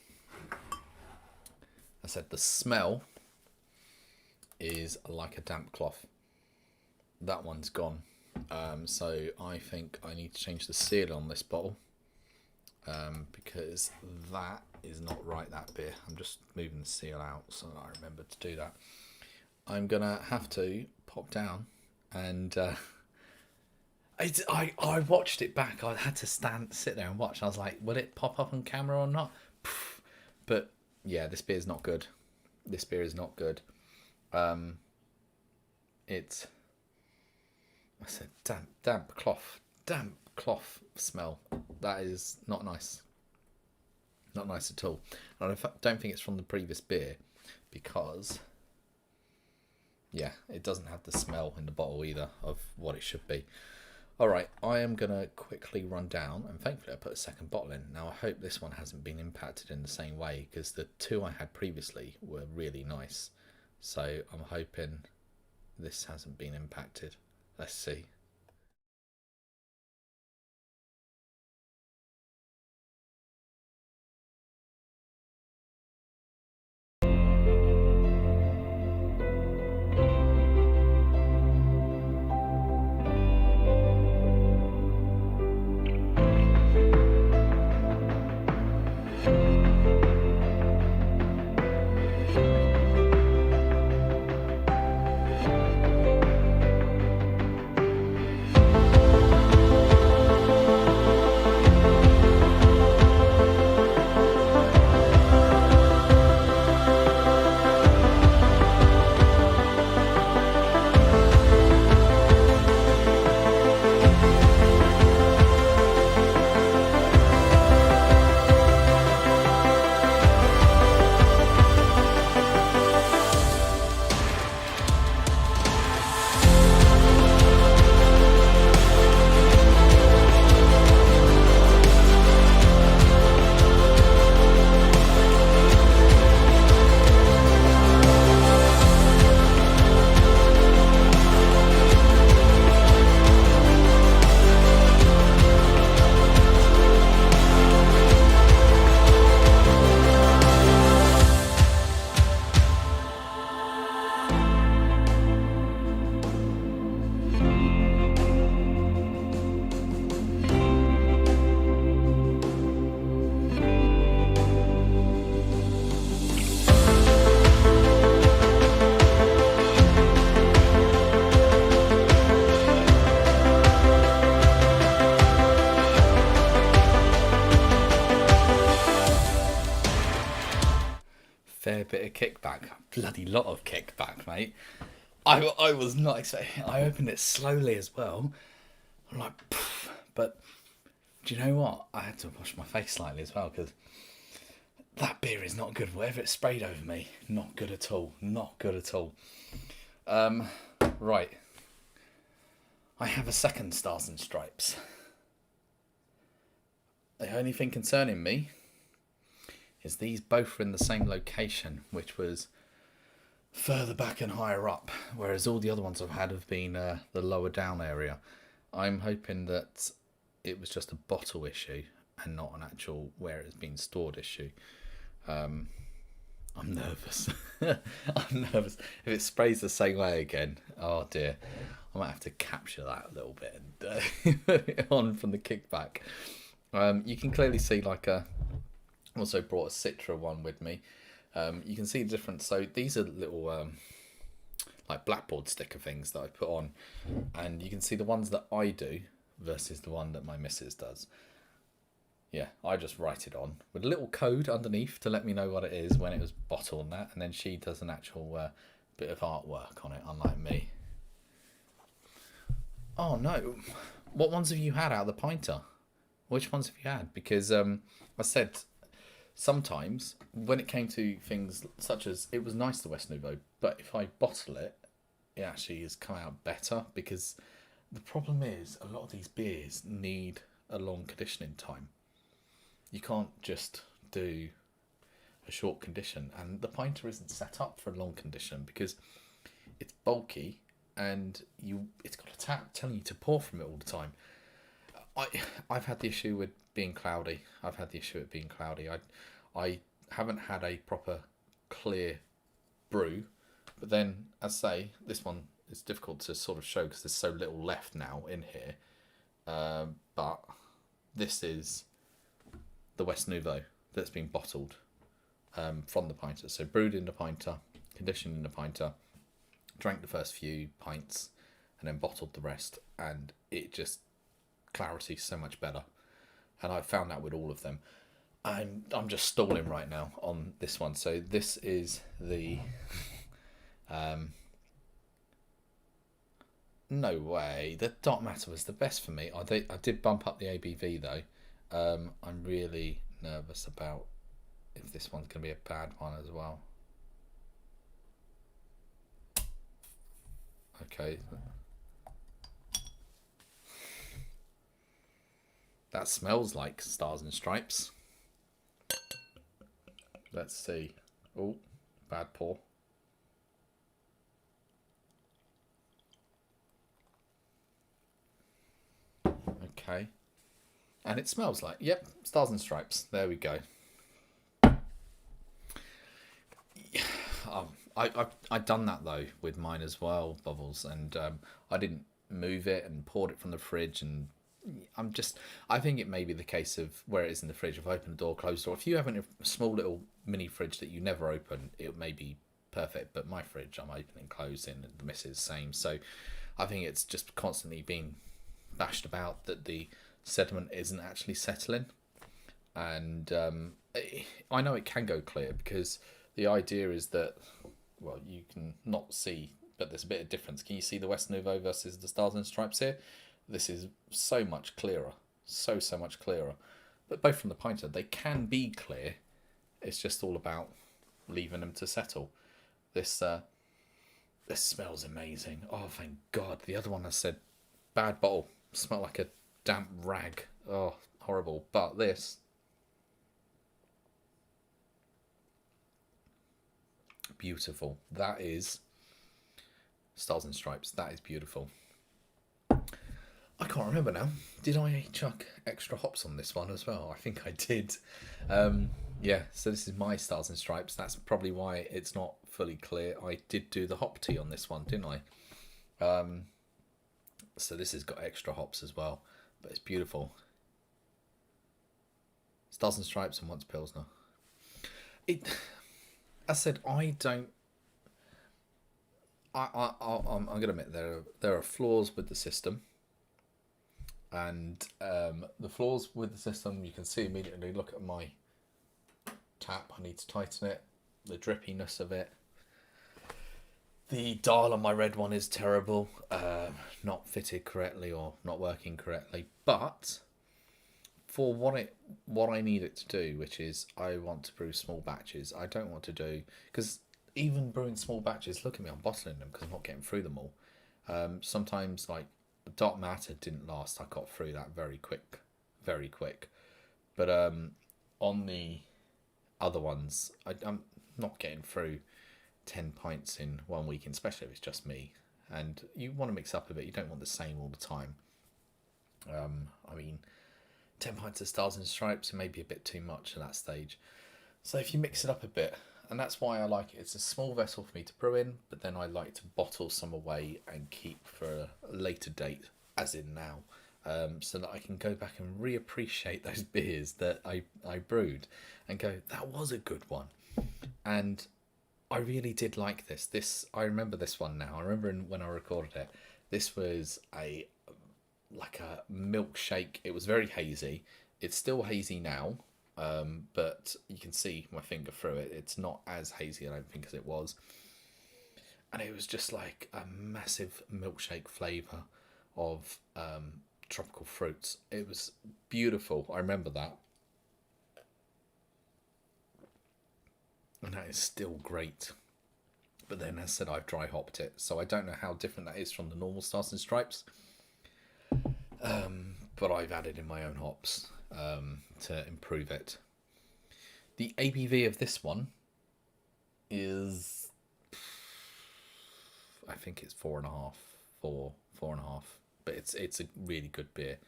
I said the smell is like a damp cloth. That one's gone. So I think I need to change the seal on this bottle, because that is not right, that beer. I'm just moving the seal out so I remember to do that. I'm gonna have to pop down and I watched it back. I had to sit there and watch. I was like, will it pop up on camera or not? But yeah, this beer is not good. This beer is not good. It's, I said damp cloth smell. That is not nice. Not nice at all. And I don't think it's from the previous beer, because yeah, it doesn't have the smell in the bottle either of what it should be. Alright, I am going to quickly run down, and thankfully I put a second bottle in. Now I hope this one hasn't been impacted in the same way, because the two I had previously were really nice. So I'm hoping this hasn't been impacted. Let's see. Fair bit of kickback. Bloody lot of kickback, mate. I was not expecting. I opened it slowly as well. I'm like, poof. But do you know what? I had to wash my face slightly as well, because that beer is not good. Whatever it sprayed over me, not good at all. Not good at all. Right. I have a second Stars and Stripes. The only thing concerning me is these both were in the same location, which was further back and higher up, whereas all the other ones I've had have been the lower down area. I'm hoping that it was just a bottle issue and not an actual where it's been stored issue. I'm nervous. I'm nervous. If it sprays the same way again, oh dear, I might have to capture that a little bit and put it on from the kickback. You can clearly see like a. Also brought a Citra one with me. You can see the difference. So these are little like blackboard sticker things that I put on, and you can see the ones that I do versus the one that my missus does. Yeah, I just write it on with a little code underneath to let me know what it is when it was bottled and that, and then she does an actual bit of artwork on it, unlike me. Oh no, what ones have you had out of the Pinter? Which ones have you had? Because I said sometimes when it came to things such as, it was nice, the Weiss Nuevo, but if I bottle it, it actually has come out better, because the problem is a lot of these beers need a long conditioning time. You can't just do a short condition, and the Pinter isn't set up for a long condition because it's bulky and it's got a tap telling you to pour from it all the time. I've had the issue with being cloudy. I haven't had a proper clear brew. But then, as I say, this one is difficult to sort of show because there's so little left now in here. But this is the Weiss Nuevo that's been bottled from the Pinter. So brewed in the Pinter, conditioned in the Pinter, drank the first few pints, and then bottled the rest. And it just, clarity so much better. And I found that with all of them. I'm just stalling right now on this one. So this is the no way. The dark matter was the best for me. I did bump up the ABV though. I'm really nervous about if this one's going to be a bad one as well. Okay. That smells like Stars and Stripes. Let's see. Oh, bad pour. Okay. And it smells like, yep, Stars and Stripes. There we go. I've done that though with mine as well, Bubbles, and I didn't move it and poured it from the fridge, and I think it may be the case of where it is in the fridge. If I open the door, close the door. If you have a small little mini fridge that you never open, it may be perfect. But my fridge, I'm opening, closing, and the missus same. So I think it's just constantly being bashed about that the sediment isn't actually settling. And I know it can go clear because the idea is that, well, you can not see, but there's a bit of difference. Can you see the Weiss Nuevo versus the Stars and Stripes here? This is so much clearer, so much clearer. But both from the Pinter, they can be clear. It's just all about leaving them to settle. This smells amazing. Oh, thank God. The other one I said, bad bottle. Smelled like a damp rag. Oh, horrible. But this, beautiful. That is Stars and Stripes. That is beautiful. I can't remember now. Did I chuck extra hops on this one as well? I think I did. Yeah, so this is my Stars and Stripes. That's probably why it's not fully clear. I did do the hop tea on this one, didn't I? So this has got extra hops as well, but it's beautiful. Stars and Stripes and once Pilsner. As I said, I'm going to admit there are flaws with the system. And the flaws with the system, you can see immediately. Look at my tap. I need to tighten it. The drippiness of it. The dial on my red one is terrible. Not fitted correctly or not working correctly. But for what I need it to do, which is I want to brew small batches. I don't want to do, because even brewing small batches, look at me, I'm bottling them because I'm not getting through them all. Sometimes, like, the dark matter didn't last. I got through that very quick. But on the other ones, I'm not getting through 10 pints in 1 week, especially if it's just me. And you want to mix up a bit. You don't want the same all the time. I mean, 10 pints of Stars and Stripes may be a bit too much at that stage. So if you mix it up a bit, and that's why I like it. It's a small vessel for me to brew in, but then I like to bottle some away and keep for a later date, as in now, so that I can go back and reappreciate those beers that I brewed and go, that was a good one. And I really did like this. I remember this one now. I remember when I recorded it. This was like a milkshake. It was very hazy. It's still hazy now. But you can see my finger through it. It's not as hazy, I don't think, as it was. And it was just like a massive milkshake flavour of tropical fruits. It was beautiful. I remember that. And that is still great. But then, as I said, I've dry hopped it. So I don't know how different that is from the normal Stars and Stripes. But I've added in my own hops to improve it. The ABV of this one is, I think it's 4.5, 4.5. But it's a really good beer,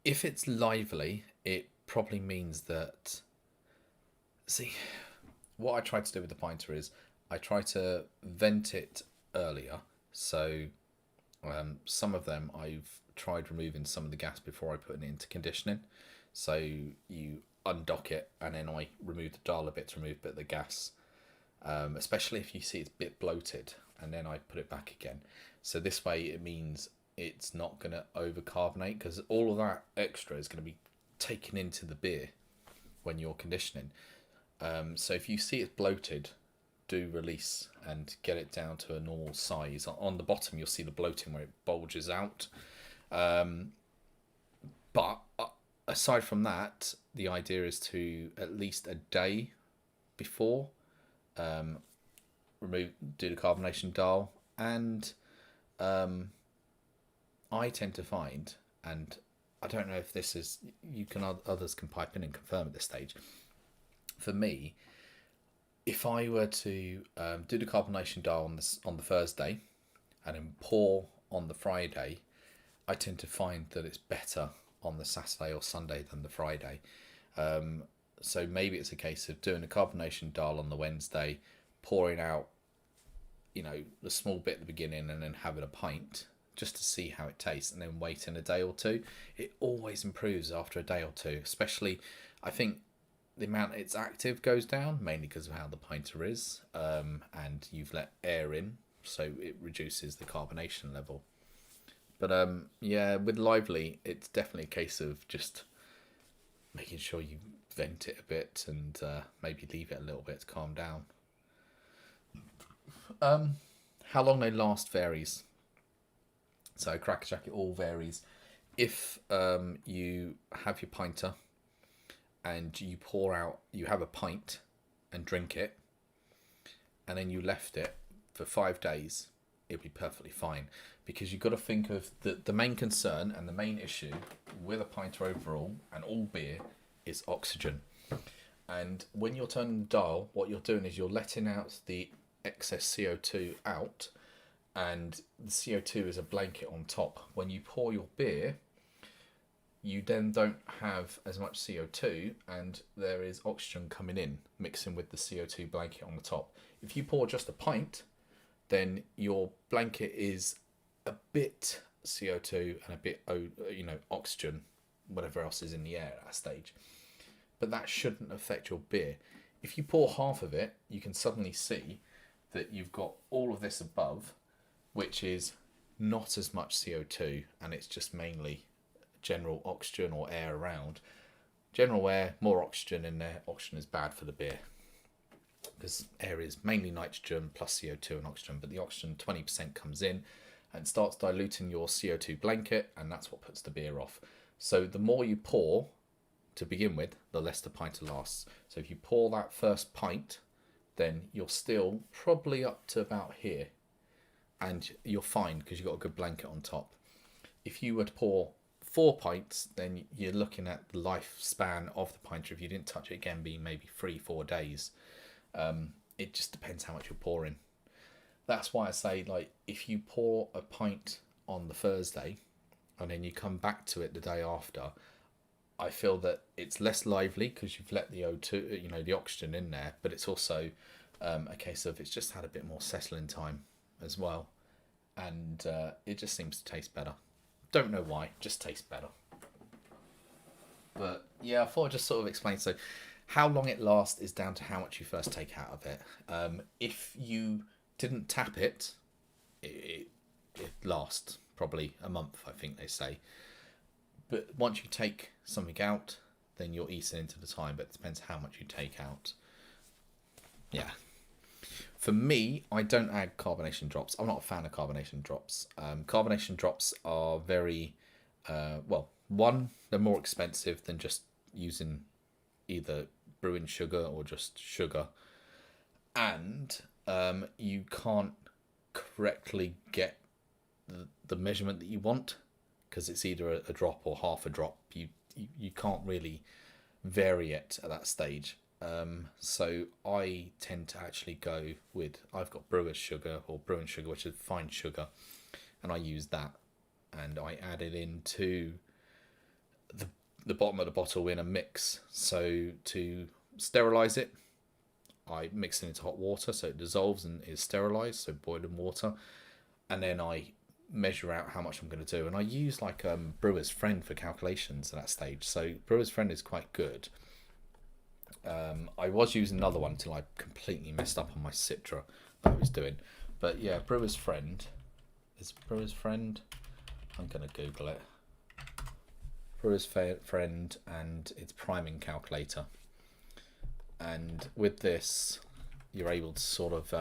If it's lively, it probably means that, see, what I try to do with the pinter is I try to vent it earlier. So some of them I've tried removing some of the gas before I put it into conditioning. So you undock it and then I remove the dial a bit to remove a bit of the gas, especially if you see it's a bit bloated, and then I put it back again. So this way it means it's not going to overcarbonate, because all of that extra is going to be taken into the beer when you're conditioning. So if you see it's bloated, do release and get it down to a normal size. On the bottom you'll see the bloating where it bulges out. But aside from that, the idea is to at least a day before do the carbonation dial. And I tend to find, and I don't know if this is, others can pipe in and confirm at this stage, for me, if I were to do the carbonation dial on the Thursday and then pour on the Friday, I tend to find that it's better on the Saturday or Sunday than the Friday. So maybe it's a case of doing a carbonation dial on the Wednesday, pouring out, the small bit at the beginning, and then having a pint just to see how it tastes, and then waiting a day or two. It always improves after a day or two, especially, I think, the amount it's active goes down, mainly because of how the pinter is, and you've let air in, so it reduces the carbonation level. But yeah, with Lively, it's definitely a case of just making sure you vent it a bit and maybe leave it a little bit to calm down. How long they last varies. So Cracker Jack, it all varies. If you have your pinter and you have a pint and drink it, and then you left it for 5 days, it'll be perfectly fine. Because you've got to think of the main concern and the main issue with a pinter overall and all beer is oxygen. And when you're turning the dial, what you're doing is you're letting out the excess CO2 out, and the CO2 is a blanket on top. When you pour your beer, you then don't have as much CO2, and there is oxygen coming in, mixing with the CO2 blanket on the top. If you pour just a pint, then your blanket is a bit CO2 and a bit, oxygen, whatever else is in the air at that stage. But that shouldn't affect your beer. If you pour half of it, you can suddenly see that you've got all of this above, which is not as much CO2, and it's just mainly general oxygen or air around. General air, more oxygen in there. Oxygen is bad for the beer, because air is mainly nitrogen plus CO2 and oxygen, but the oxygen 20% comes in and starts diluting your CO2 blanket, and that's what puts the beer off. So the more you pour to begin with, the less the pinter lasts. So if you pour that first pint, then you're still probably up to about here, and you're fine because you've got a good blanket on top. If you were to pour 4 pints, then you're looking at the lifespan of the pinter, if you didn't touch it again, being maybe 3-4 days. It just depends how much you're pouring. That's why I say, if you pour a pint on the Thursday and then you come back to it the day after, I feel that it's less lively because you've let the O2, the oxygen in there, but it's also a case of it's just had a bit more settling time as well, and it just seems to taste better. Don't know why, just tastes better. But yeah, I thought I'd just sort of explain. So how long it lasts is down to how much you first take out of it. If you didn't tap it, it lasts probably a month, I think they say. But once you take something out, then you're easing into the time, but it depends how much you take out. Yeah. For me, I don't add carbonation drops. I'm not a fan of carbonation drops. Carbonation drops are very, one, they're more expensive than just using either brewing sugar or just sugar. And you can't correctly get the measurement that you want, because it's either a drop or half a drop. You can't really vary it at that stage. So I tend to actually go with, I've got brewer's sugar or brewing sugar, which is fine sugar, and I use that, and I add it into the bottom of the bottle in a mix. So to sterilize it, I mix it into hot water so it dissolves and is sterilized, so boiling water. And then I measure out how much I'm going to do. And I use like Brewer's Friend for calculations at that stage. So Brewer's Friend is quite good. I was using another one until I completely messed up on my Citra that I was doing. But yeah, Brewer's Friend. Is Brewer's Friend? I'm going to Google it. Brewer's Friend and its priming calculator. And with this, you're able to sort of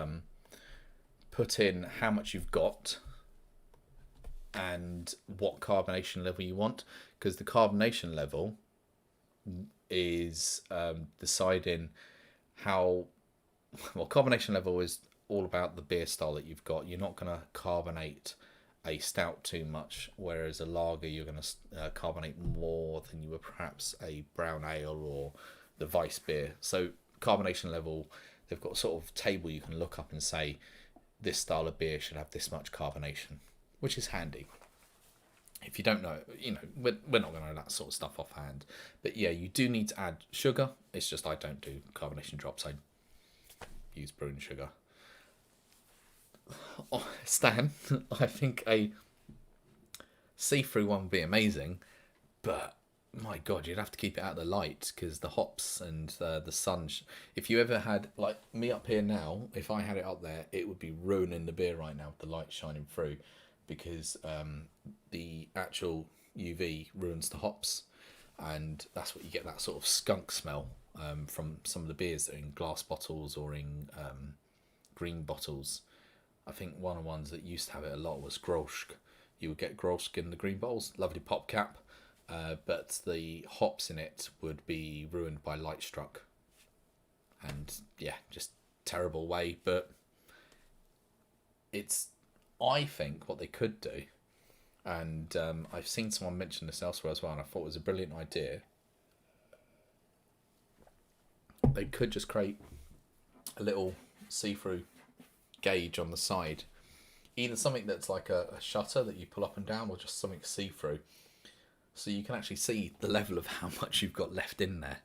put in how much you've got and what carbonation level you want, because the carbonation level is deciding how well. Carbonation level is all about the beer style that you've got. You're not going to carbonate a stout too much, whereas a lager you're going to carbonate more than you would perhaps a brown ale or the Weiss beer. So carbonation level, they've got a sort of table you can look up and say this style of beer should have this much carbonation, which is handy. If you don't know, we're not going to know that sort of stuff offhand. But yeah, you do need to add sugar. It's just I don't do carbonation drops. I use brewing sugar. Oh, Stan, I think a see-through one would be amazing, but my God, you'd have to keep it out of the light because the hops and the sun. If you ever had, like me up here now, if I had it up there, it would be ruining the beer right now with the light shining through, because the actual UV ruins the hops, and that's what you get, that sort of skunk smell from some of the beers that are in glass bottles or in green bottles. I think one of the ones that used to have it a lot was Grolsch. You would get Grolsch in the green bottles, lovely pop cap, but the hops in it would be ruined by light struck. And yeah, just terrible way. But it's, I think, what they could do, and I've seen someone mention this elsewhere as well, and I thought it was a brilliant idea. They could just create a little see-through gauge on the side, either something that's like a shutter that you pull up and down, or just something see-through, so you can actually see the level of how much you've got left in there,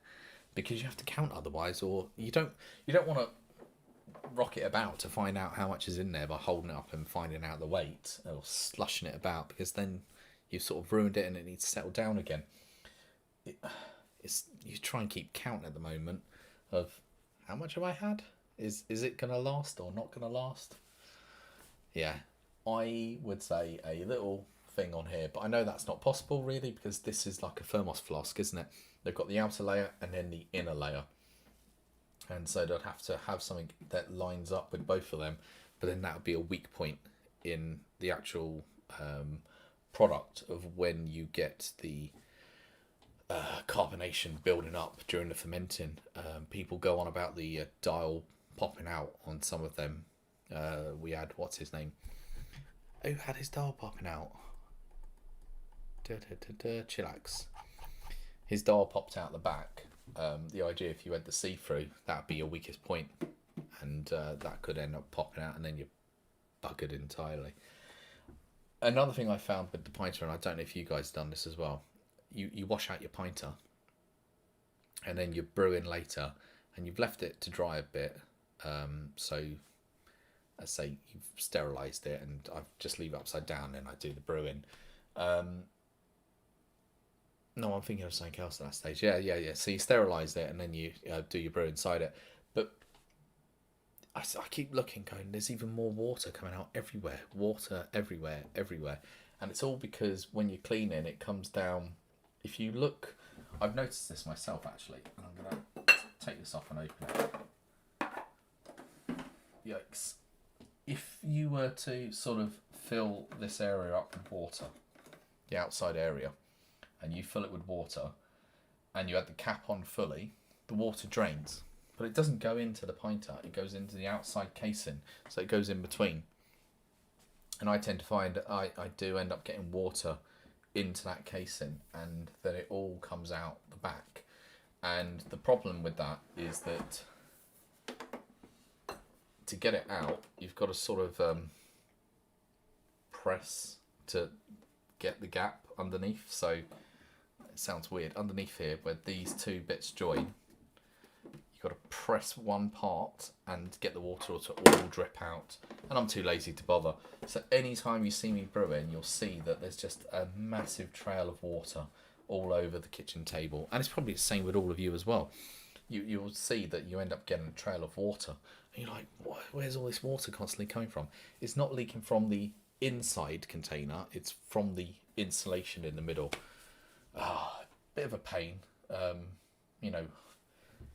because you have to count otherwise, or you don't want to rock it about to find out how much is in there by holding it up and finding out the weight, or slushing it about, because then you've sort of ruined it and it needs to settle down again. You try and keep count at the moment of how much have I had. Is it going to last or not going to last? Yeah, I would say a little thing on here, but I know that's not possible really, because this is like a thermos flask, isn't it? They've got the outer layer and then the inner layer. And so they'd have to have something that lines up with both of them, but then that would be a weak point in the actual product of when you get the carbonation building up during the fermenting. People go on about the dial popping out on some of them. We had, what's his name? Who had his dial popping out? Chillax. His dial popped out the back. The idea, if you had the see-through, that would be your weakest point, and that could end up popping out, and then you're buggered entirely. Another thing I found with the pinter, and I don't know if you guys have done this as well, you wash out your pinter, and then you're brewing later, and you've left it to dry a bit, so I say you've sterilised it, and I just leave it upside down, and I do the brewing. No, I'm thinking of something else at that stage. Yeah. So you sterilise it and then you do your brew inside it. But I keep looking, going, there's even more water coming out everywhere. Water everywhere. And it's all because when you're cleaning, it comes down. If you look, I've noticed this myself actually. And I'm going to take this off and open it. Yikes. If you were to sort of fill this area up with water, the outside area, and you fill it with water, and you had the cap on fully, the water drains. But it doesn't go into the pinter, it goes into the outside casing, so it goes in between. And I tend to find I do end up getting water into that casing, and then it all comes out the back. And the problem with that is that to get it out, you've got to sort of press to get the gap underneath. So it sounds weird, underneath here where these two bits join, you've got to press one part and get the water to all drip out. And I'm too lazy to bother. So anytime you see me brewing, you'll see that there's just a massive trail of water all over the kitchen table. And it's probably the same with all of you as well. You'll see that you end up getting a trail of water. And you're like, where's all this water constantly coming from? It's not leaking from the inside container. It's from the insulation in the middle. Bit of a pain.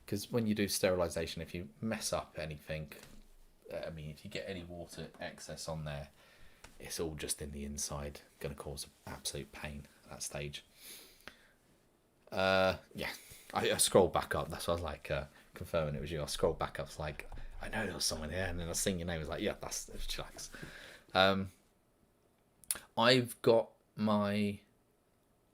Because when you do sterilisation, if you mess up anything, if you get any water excess on there, it's all just in the inside. Going to cause absolute pain at that stage. I scrolled back up. That's what I was like, confirming it was you. I scrolled back up. It's like, I know there was someone here. And then I seen your name. I was like, yeah, that's chillax. I've got my...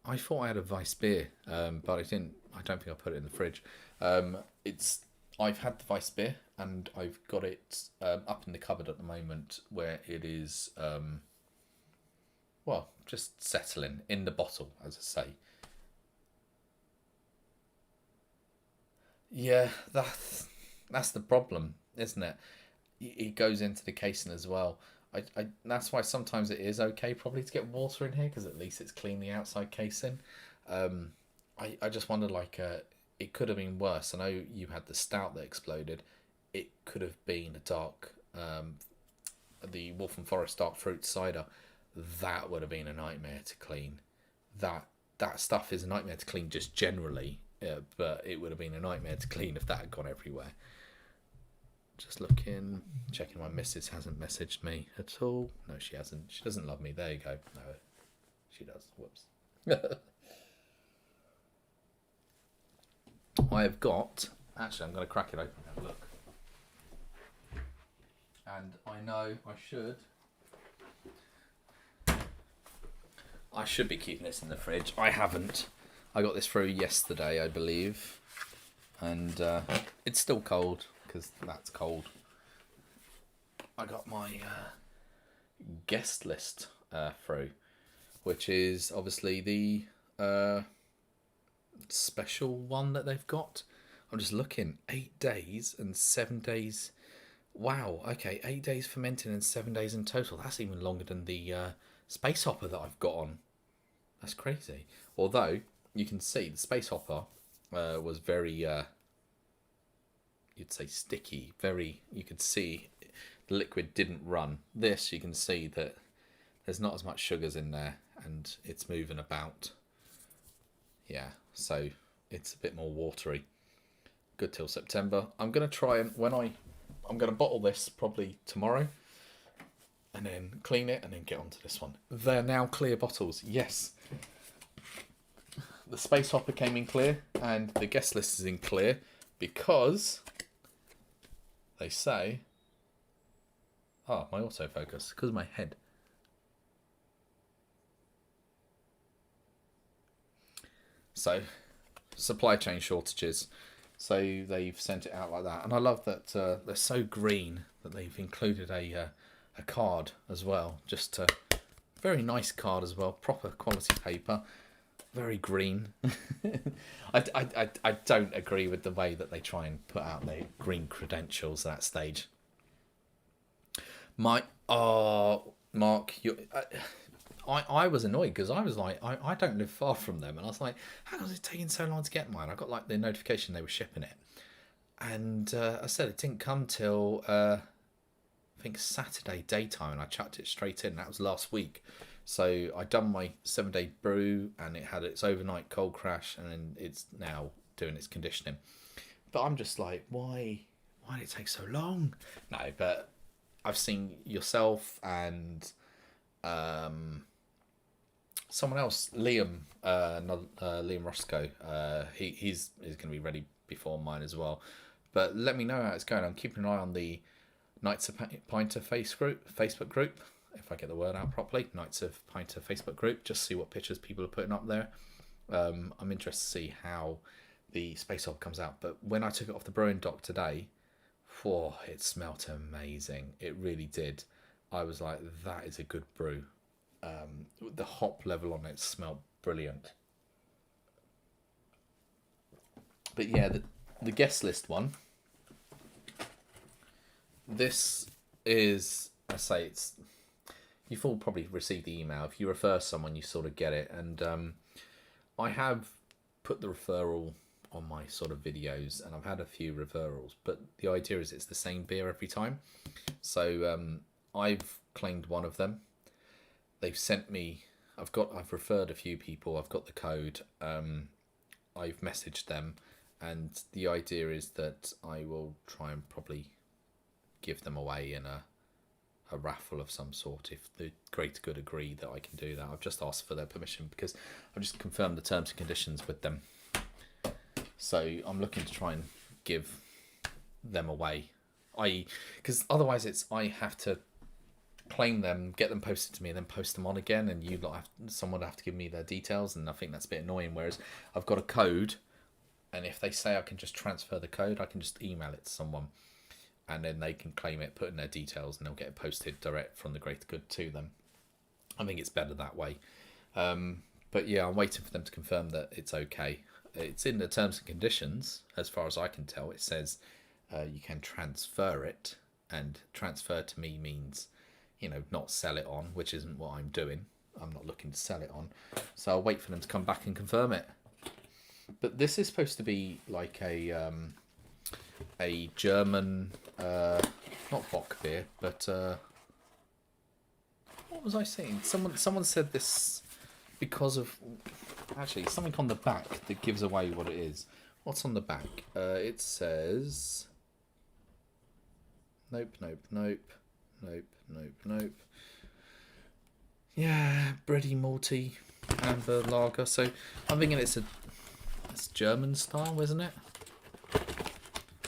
I thought I had a Weiss beer, but I didn't. I don't think I put it in the fridge. I've had the Weiss beer, and I've got it up in the cupboard at the moment, where it is, just settling in the bottle, as I say. Yeah, that's the problem, isn't it? It goes into the casing as well. That's why sometimes it is okay probably to get water in here, because at least it's clean the outside casing. I just wondered, it could have been worse. I know you had the stout that exploded. It could have been a dark, the Wolf and Forest dark fruit cider. That would have been a nightmare to clean. That stuff is a nightmare to clean just generally, but it would have been a nightmare to clean if that had gone everywhere. Just looking, checking my missus hasn't messaged me at all. No, she hasn't. She doesn't love me. There you go. No, she does. Whoops. I have got... Actually, I'm going to crack it open and have a look. And I know I should be keeping this in the fridge. I haven't. I got this through yesterday, I believe. And it's still cold, because that's cold. I got my guest list through, which is obviously the special one that they've got. I'm just looking, 8 days and 7 days. Wow, okay, 8 days fermenting and 7 days in total. That's even longer than the space hopper that I've got on. That's crazy. Although you can see the space hopper was very you'd say sticky, you could see the liquid didn't run. This, you can see that there's not as much sugars in there, and it's moving about. Yeah, so it's a bit more watery. Good till September. I'm going to try and I'm going to bottle this probably tomorrow, and then clean it, and then get onto this one. They're now clear bottles. Yes. The space hopper came in clear, and the guest list is in clear, because they say... my autofocus, because of my head. So, supply chain shortages. So they've sent it out like that. And I love that they're so green that they've included a card as well. Just a very nice card as well. Proper quality paper. Very green. I don't agree with the way that they try and put out their green credentials at that stage. Mark, I was annoyed because I was like, I don't live far from them, and I was like, how is it taking so long to get mine? I got like the notification they were shipping it, and I said it didn't come till I think Saturday daytime, and I chucked it straight in. That was last week. So I done my 7-day brew, and it had its overnight cold crash, and then it's now doing its conditioning. But I'm just like, why did it take so long? No, but I've seen yourself and someone else, Liam, Liam Roscoe. He's going to be ready before mine as well. But let me know how it's going. I'm keeping an eye on the Knights of Pinter Facebook group. If I get the word out properly, Knights of Pinter Facebook group, just see what pictures people are putting up there. I'm interested to see how the space hopper comes out. But when I took it off the brewing dock today, it smelt amazing. It really did. I was like, that is a good brew. The hop level on it smelled brilliant. But yeah, the guest list one. This is, I say, it's, you've all probably received the email. If you refer someone, you sort of get it. And I have put the referral on my sort of videos, and I've had a few referrals. But the idea is it's the same beer every time. So I've claimed one of them. They've sent me. I've referred a few people. I've got the code. I've messaged them, and the idea is that I will try and probably give them away in a raffle of some sort if the greater good agree that I can do that. I've just asked for their permission because I've just confirmed the terms and conditions with them. So I'm looking to try and give them away. Because otherwise I have to claim them, get them posted to me, and then post them on again, and someone would have to give me their details, and I think that's a bit annoying. Whereas I've got a code, and if they say I can just transfer the code, I can just email it to someone, and then they can claim it, put in their details, and they'll get it posted direct from the greater good to them. I think it's better that way. But yeah, I'm waiting for them to confirm that it's okay. It's in the terms and conditions, as far as I can tell. It says you can transfer it, and transfer to me means, not sell it on, which isn't what I'm doing. I'm not looking to sell it on. So I'll wait for them to come back and confirm it. But this is supposed to be like a German, not Bock beer, but what was I saying? Someone said this because of actually something on the back that gives away what it is. What's on the back? It says nope. Yeah, bready malty amber lager. So I'm thinking it's German style, isn't it?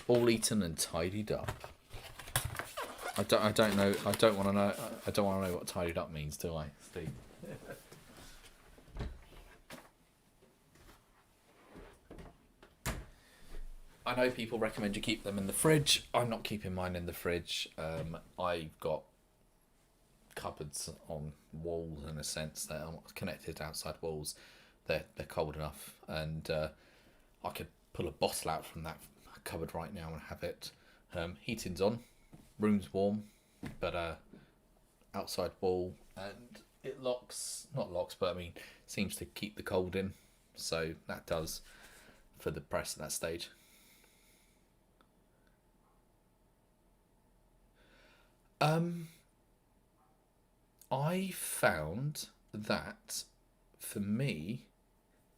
All eaten and tidied up. I don't know. I don't want to know what tidied up means, do I, Steve? I know people recommend you keep them in the fridge. I'm not keeping mine in the fridge. I've got cupboards on walls, in a sense, that are connected to outside walls. They're cold enough, and I could pull a bottle out from that cupboard right now and have it. Heating's on, room's warm, but outside wall, and it not locks, but I mean, seems to keep the cold in. So that does for the press at that stage. I found that for me,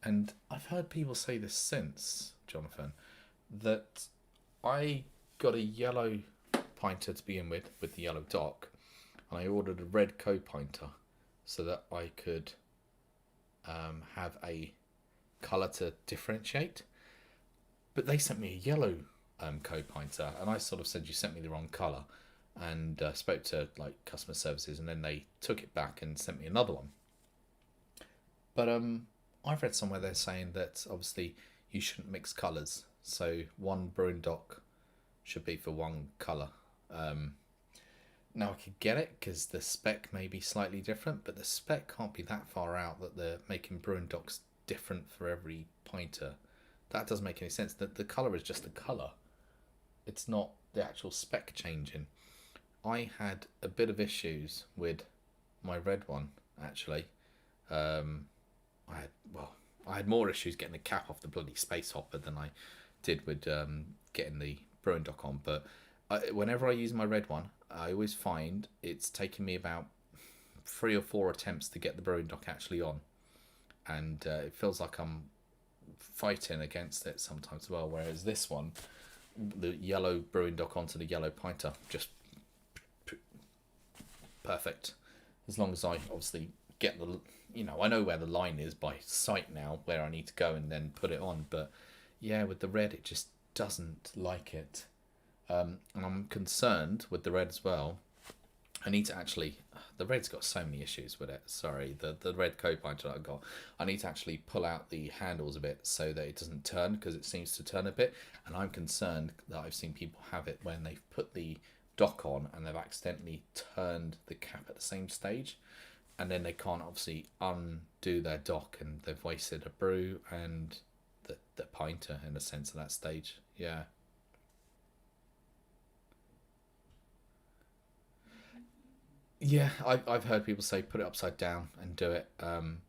and I've heard people say this since, Jonathan, that I got a yellow pinter to begin with the yellow dock, and I ordered a red co-pinter so that I could have a colour to differentiate. But they sent me a yellow co-pinter, and I sort of said, you sent me the wrong colour, and spoke to customer services, and then they took it back and sent me another one. But I've read somewhere they're saying that obviously you shouldn't mix colours, so one brewing dock should be for one colour. Now I could get it because the spec may be slightly different, but the spec can't be that far out that they're making brewing docks different for every pinter. That doesn't make any sense. The colour is just a colour. It's not the actual spec changing. I had a bit of issues with my red one, actually. I had more issues getting the cap off the bloody space hopper than I did with getting the brewing dock on. But whenever I use my red one, I always find it's taking me about 3 or 4 attempts to get the brewing dock actually on. And it feels like I'm fighting against it sometimes as well. Whereas this one, the yellow brewing dock onto the yellow pinter, just perfect. As long as I obviously get I know where the line is by sight now, where I need to go and then put it on. But yeah, with the red, it just doesn't like it. And I'm concerned with the red as well. I need to actually, the red's got so many issues with it. Sorry, the red co-pinter that I got, I need to actually pull out the handles a bit so that it doesn't turn, because it seems to turn a bit. And I'm concerned that I've seen people have it when they've put the dock on and they've accidentally turned the cap at the same stage, and then they can't obviously undo their dock, and they've wasted a brew, and the pinter in a sense at that stage. Yeah. Yeah, I've heard people say put it upside down and do it. I'm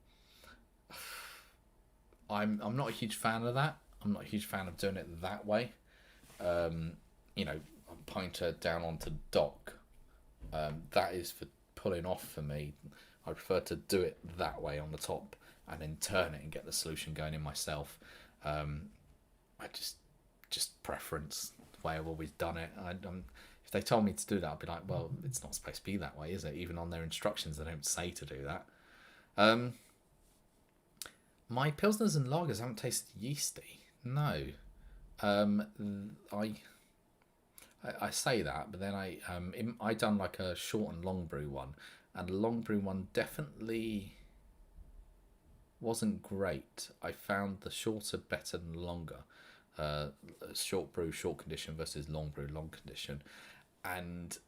not a huge fan of that. I'm not a huge fan of doing it that way. Um, you know, pinter down onto dock. That is for pulling off for me. I prefer to do it that way on the top and then turn it and get the solution going in myself. Um, I just preference the way I've always done it. If they told me to do that, I'd be like, well, it's not supposed to be that way, is it? Even on their instructions, they don't say to do that. Um, my pilsners and lagers haven't tasted yeasty. No. I say that, but then I done like a short and long brew one, and the long brew one definitely wasn't great. I found the shorter better than the longer. Uh, Short brew, short condition versus long brew, long condition, and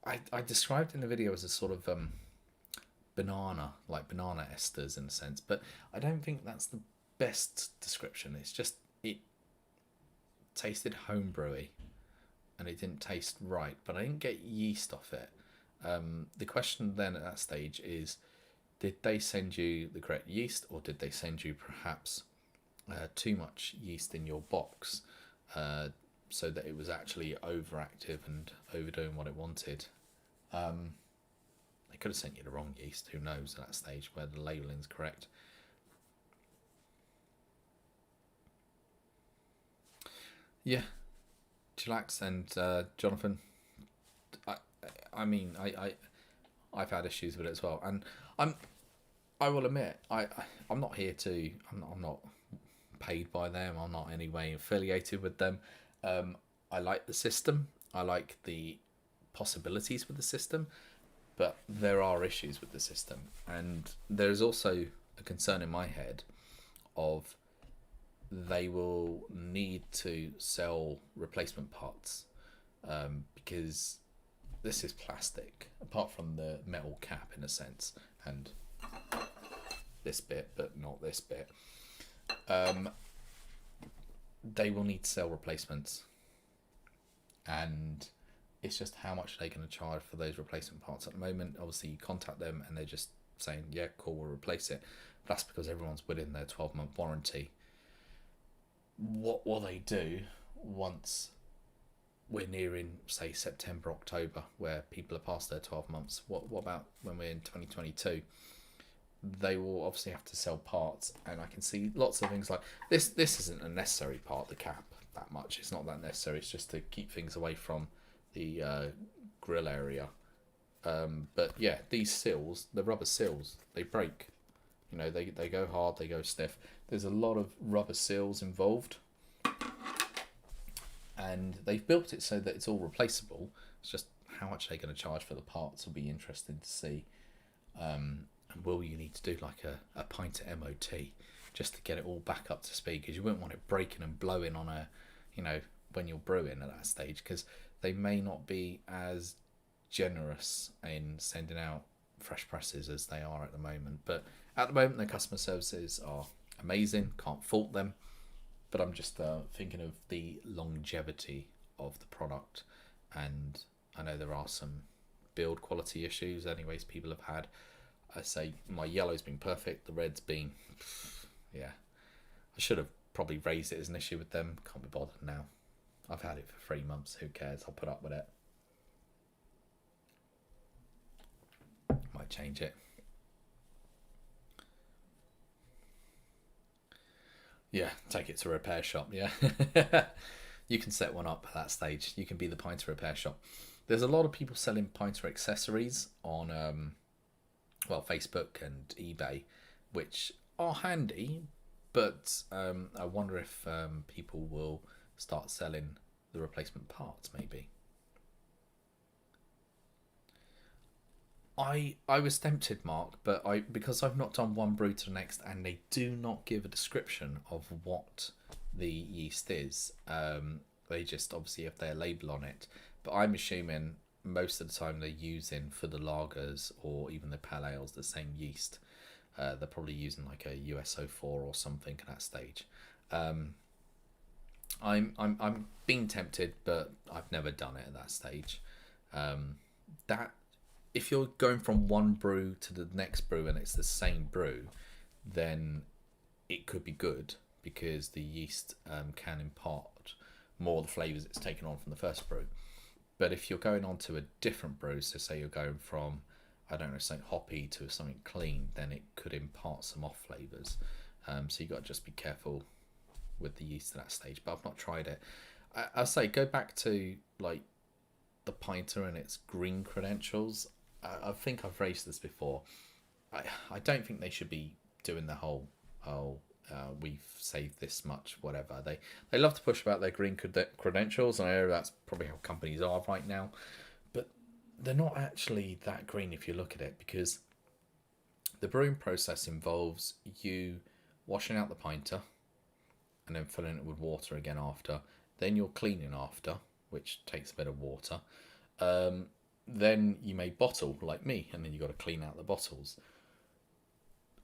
I described it in the video as a sort of banana, like banana esters in a sense, but I don't think that's the best description. It's just it tasted homebrewy and it didn't taste right, but I didn't get yeast off it. The question then at that stage is, did they send you the correct yeast, or did they send you perhaps too much yeast in your box, so that it was actually overactive and overdoing what it wanted? They could have sent you the wrong yeast. Who knows at that stage where the labelling's correct? Yeah, chillax and Jonathan. I, I mean, I've had issues with it as well, and I'm, I will admit, I'm not here to, I'm not paid by them. I'm not in any way affiliated with them. I like the system. I like the possibilities with the system, but there are issues with the system, and there's also a concern in my head of they will need to sell replacement parts, because this is plastic, apart from the metal cap in a sense, and this bit, but not this bit. They will need to sell replacements, and it's just how much are they going to charge for those replacement parts at the moment. Obviously, you contact them and they're just saying, yeah, cool, we'll replace it. That's because everyone's within their 12-month warranty. What will they do once we're nearing, say, September, October, where people are past their 12 months? What about when we're in 2022? They will obviously have to sell parts, and I can see lots of things like this. This isn't a necessary part, the cap, that much. It's not that necessary. It's just to keep things away from the grill area. But yeah, these seals, the rubber seals, they break. You know, they go hard, they go stiff. There's a lot of rubber seals involved, and they've built it so that it's all replaceable. It's just how much they're going to charge for the parts will be interesting to see. And will you need to do like a pint of MOT just to get it all back up to speed? Because you wouldn't want it breaking and blowing on a, you know, when you're brewing at that stage, because they may not be as generous in sending out fresh presses as they are at the moment. But at the moment, their customer services are amazing. Can't fault them. But I'm just thinking of the longevity of the product, and I know there are some build quality issues. Anyways, people have had. I say my yellow's been perfect. The red's been, yeah. I should have probably raised it as an issue with them. Can't be bothered now. I've had it for 3 months. Who cares? I'll put up with it. Might change it. Yeah, take it to a repair shop. Yeah. You can set one up at that stage. You can be the pinter repair shop. There's a lot of people selling pinter accessories on Facebook and eBay, which are handy, but I wonder if people will start selling the replacement parts maybe. I was tempted, Mark, but because I've not done one brew to the next, and they do not give a description of what the yeast is. They just obviously have their label on it, but I'm assuming most of the time they're using for the lagers or even the pale ales the same yeast. They're probably using like a USO4 or something at that stage. I'm being tempted, but I've never done it at that stage. That if you're going from one brew to the next brew and it's the same brew, then it could be good because the yeast can impart more of the flavours it's taken on from the first brew. But if you're going on to a different brew, so say you're going from, I don't know, something hoppy to something clean, then it could impart some off flavours. So you've got to just be careful with the yeast at that stage. But I've not tried it. I'll say go back to like the Pinter and its green credentials. I think I've raised this before. I don't think they should be doing the whole we've saved this much, whatever. They love to push about their green credentials, and I know that's probably how companies are right now, but they're not actually that green if you look at it, because the brewing process involves you washing out the pinter and then filling it with water again after. Then you're cleaning after, which takes a bit of water. Then you may bottle like me, and then you've got to clean out the bottles.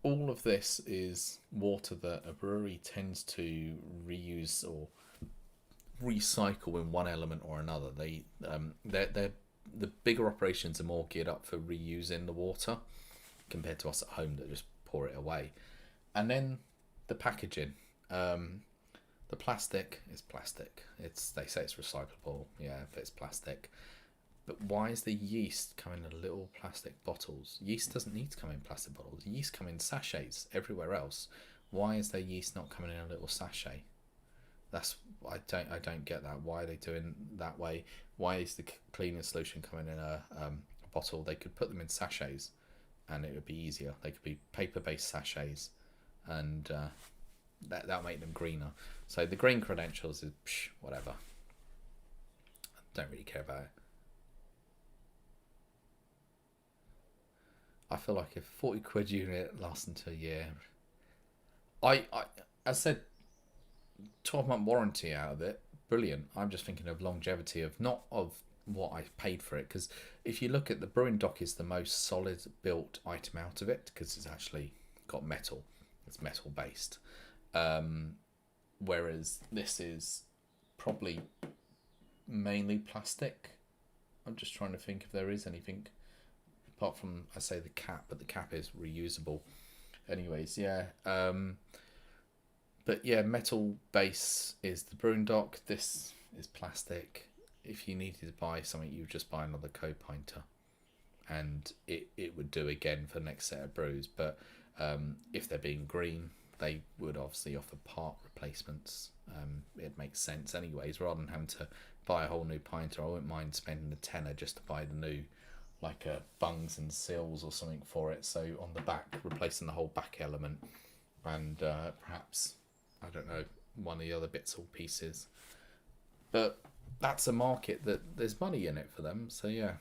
All of this is water that a brewery tends to reuse or recycle in one element or another. They're the bigger operations are more geared up for reusing the water compared to us at home that just pour it away. And then the packaging, the plastic is plastic. They say it's recyclable. Yeah, if it's plastic. But why is the yeast coming in little plastic bottles? Yeast doesn't need to come in plastic bottles. Yeast come in sachets everywhere else. Why is their yeast not coming in a little sachet? I don't get that. Why are they doing that way? Why is the cleaning solution coming in a bottle? They could put them in sachets, and it would be easier. They could be paper-based sachets, and that'll make them greener. So the green credentials is whatever. I don't really care about it. I feel like if 40 quid unit lasts until a year, I said 12-month warranty out of it, brilliant. I'm just thinking of longevity of not of what I paid for it, because if you look at the brewing dock is the most solid built item out of it because it's actually got metal. It's metal based, whereas this is probably mainly plastic. I'm just trying to think if there is anything. Apart from, I say the cap, but the cap is reusable. Anyways, yeah. But yeah, metal base is the brewing dock. This is plastic. If you needed to buy something, you would just buy another co-pinter. And it would do again for the next set of brews. But if they're being green, they would obviously offer part replacements. It makes sense anyways. Rather than having to buy a whole new pinter, I wouldn't mind spending a tenner just to buy the new, like bungs and seals or something for it. So on the back, replacing the whole back element, and perhaps, I don't know, one of the other bits or pieces. But that's a market that there's money in it for them. So yeah.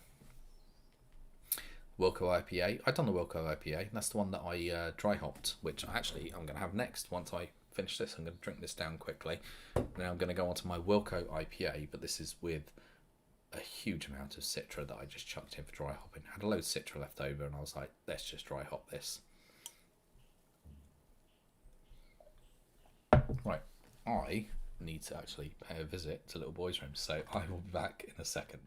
Wilco IPA. I've done the Wilco IPA. That's the one that I dry hopped, which actually I'm going to have next. Once I finish this, I'm going to drink this down quickly. Now I'm going to go on to my Wilco IPA, but this is with a huge amount of Citra that I just chucked in for dry hopping. Had a load of Citra left over, and I was like, let's just dry hop this. Right, I need to actually pay a visit to Little Boy's Room, so I will be back in a second.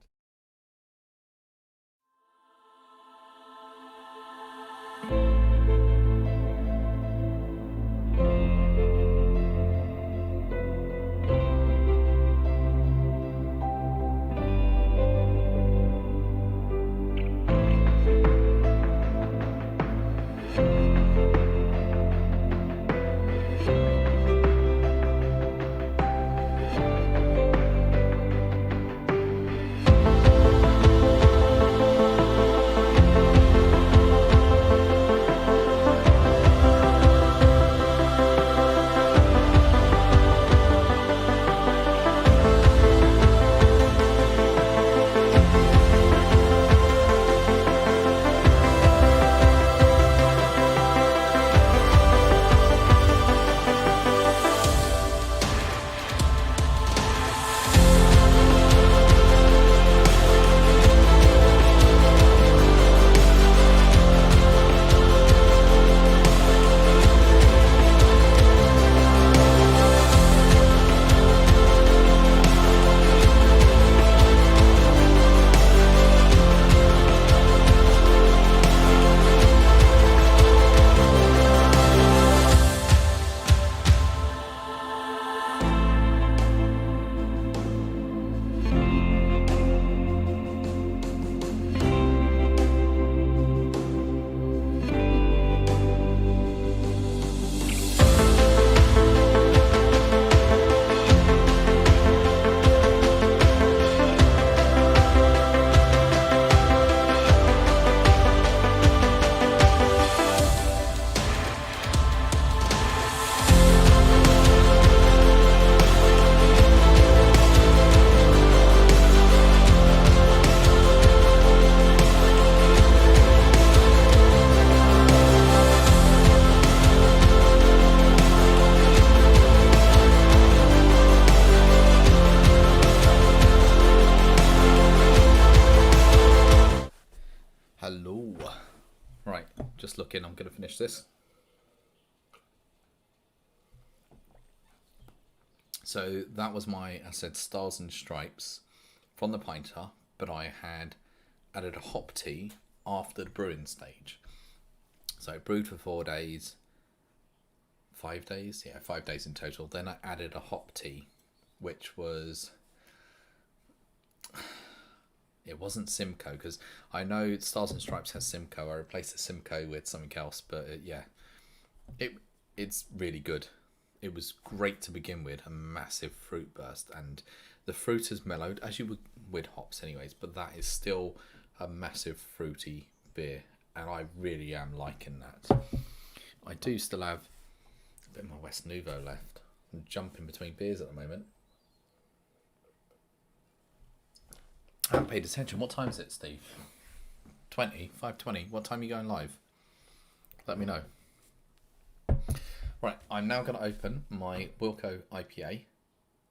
go. Right, just looking, I'm going to finish this. So that was my, I said, Stars and Stripes from the Pinter, but I had added a hop tea after the brewing stage. So it brewed for 4 days, 5 days, yeah, 5 days in total. Then I added a hop tea, which was, it wasn't Simcoe, because I know Stars and Stripes has Simcoe. I replaced the Simcoe with something else, but it's really good. It was great to begin with, a massive fruit burst, and the fruit has mellowed, as you would with hops anyways, but that is still a massive fruity beer, and I really am liking that. I do still have a bit of my West Nuevo left. I'm jumping between beers at the moment. I haven't paid attention. What time is it, Steve? 5:20. What time are you going live? Let me know. Right, I'm now going to open my Wilco IPA,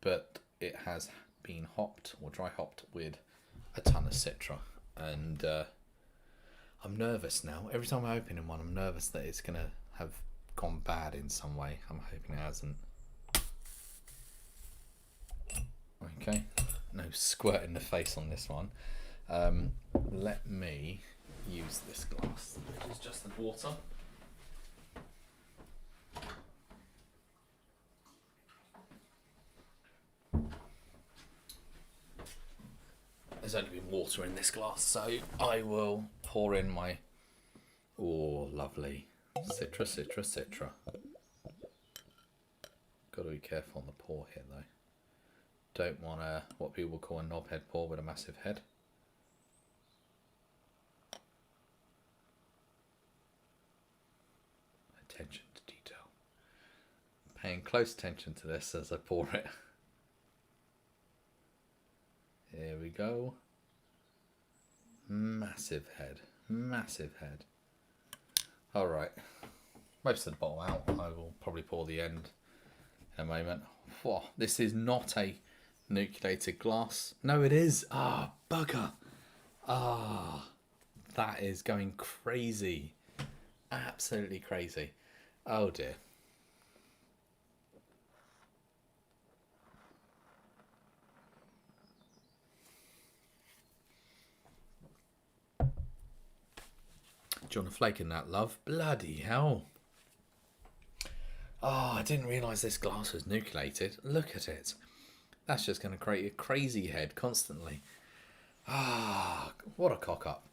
but it has been hopped or dry hopped with a ton of Citra, and I'm nervous now. Every time I open one, I'm nervous that it's going to have gone bad in some way. I'm hoping it hasn't. Okay, no squirt in the face on this one. Let me use this glass, which is just the water. There's only been water in this glass, so I will pour in my, oh, lovely Citra. Got to be careful on the pour here though. Don't want what people call a knobhead pour with a massive head. Attention to detail. Paying close attention to this as I pour it. Here we go. Massive head. Alright. Most of the bottle out. I will probably pour the end in a moment. Whoa, this is not a nucleated glass. No, it is. Ah, bugger. Ah, that is going crazy. Absolutely crazy. Oh dear. Do you want a flake in that, love? Bloody hell. Oh, I didn't realise this glass was nucleated. Look at it. That's just going to create a crazy head constantly. Ah, what a cock up.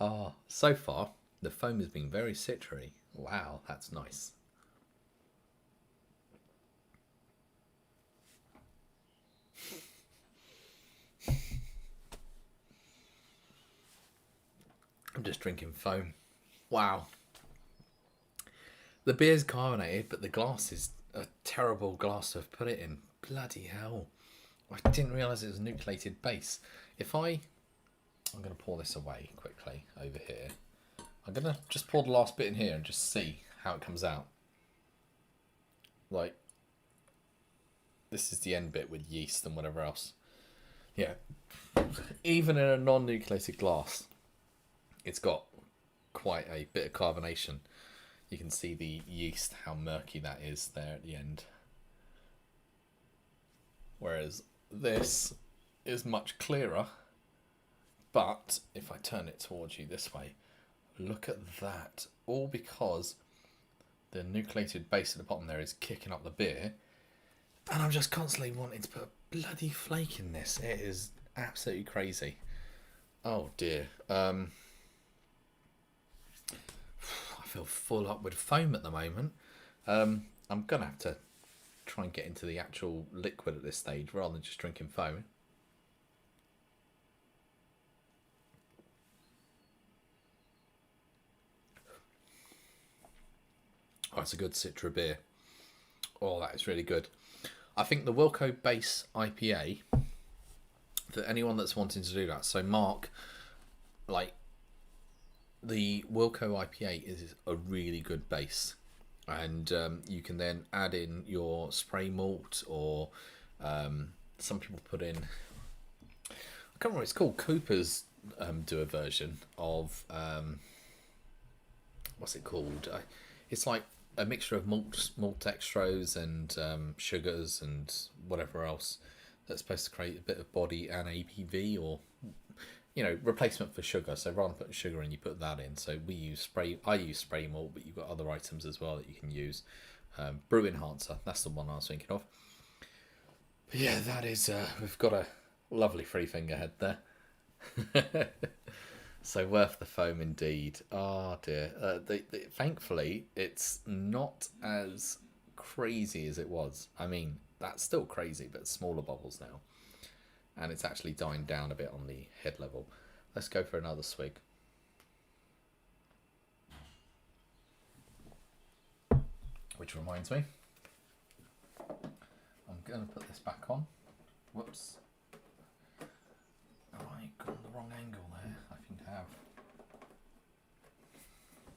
Oh, so far, the foam has been very citry. Wow, that's nice. I'm just drinking foam. Wow. The beer's carbonated, but the glass is a terrible glass to have put it in. Bloody hell. I didn't realise it was a nucleated base. I'm going to pour this away quickly over here. I'm going to just pour the last bit in here and just see how it comes out. Like, this is the end bit with yeast and whatever else. Yeah. Even in a non-nucleated glass, it's got quite a bit of carbonation. You can see the yeast, how murky that is there at the end. Whereas this is much clearer. But if I turn it towards you this way, look at that. All because the nucleated base at the bottom there is kicking up the beer. And I'm just constantly wanting to put a bloody flake in this. It is absolutely crazy. Oh dear. I feel full up with foam at the moment. I'm going to have to try and get into the actual liquid at this stage rather than just drinking foam. Oh, it's a good Citra beer. Oh, that is really good. I think the Wilco Base IPA, for anyone that's wanting to do that, so Mark, like, the Wilco IPA is a really good base, and you can then add in your spray malt, or some people put in, I can't remember what it's called. Coopers do a version of what's it called? It's like a mixture of malt dextrose and sugars and whatever else that's supposed to create a bit of body and ABV, or replacement for sugar. So rather than putting sugar in, you put that in. So we use spray. I use spray malt, but you've got other items as well that you can use. Brew enhancer. That's the one I was thinking of. But yeah, that is. We've got a lovely three finger head there. So worth the foam indeed. Oh dear. Thankfully, it's not as crazy as it was. I mean, that's still crazy, but smaller bubbles now. And it's actually dying down a bit on the head level. Let's go for another swig. Which reminds me, I'm going to put this back on. Whoops. I got the wrong angle there. I think I have.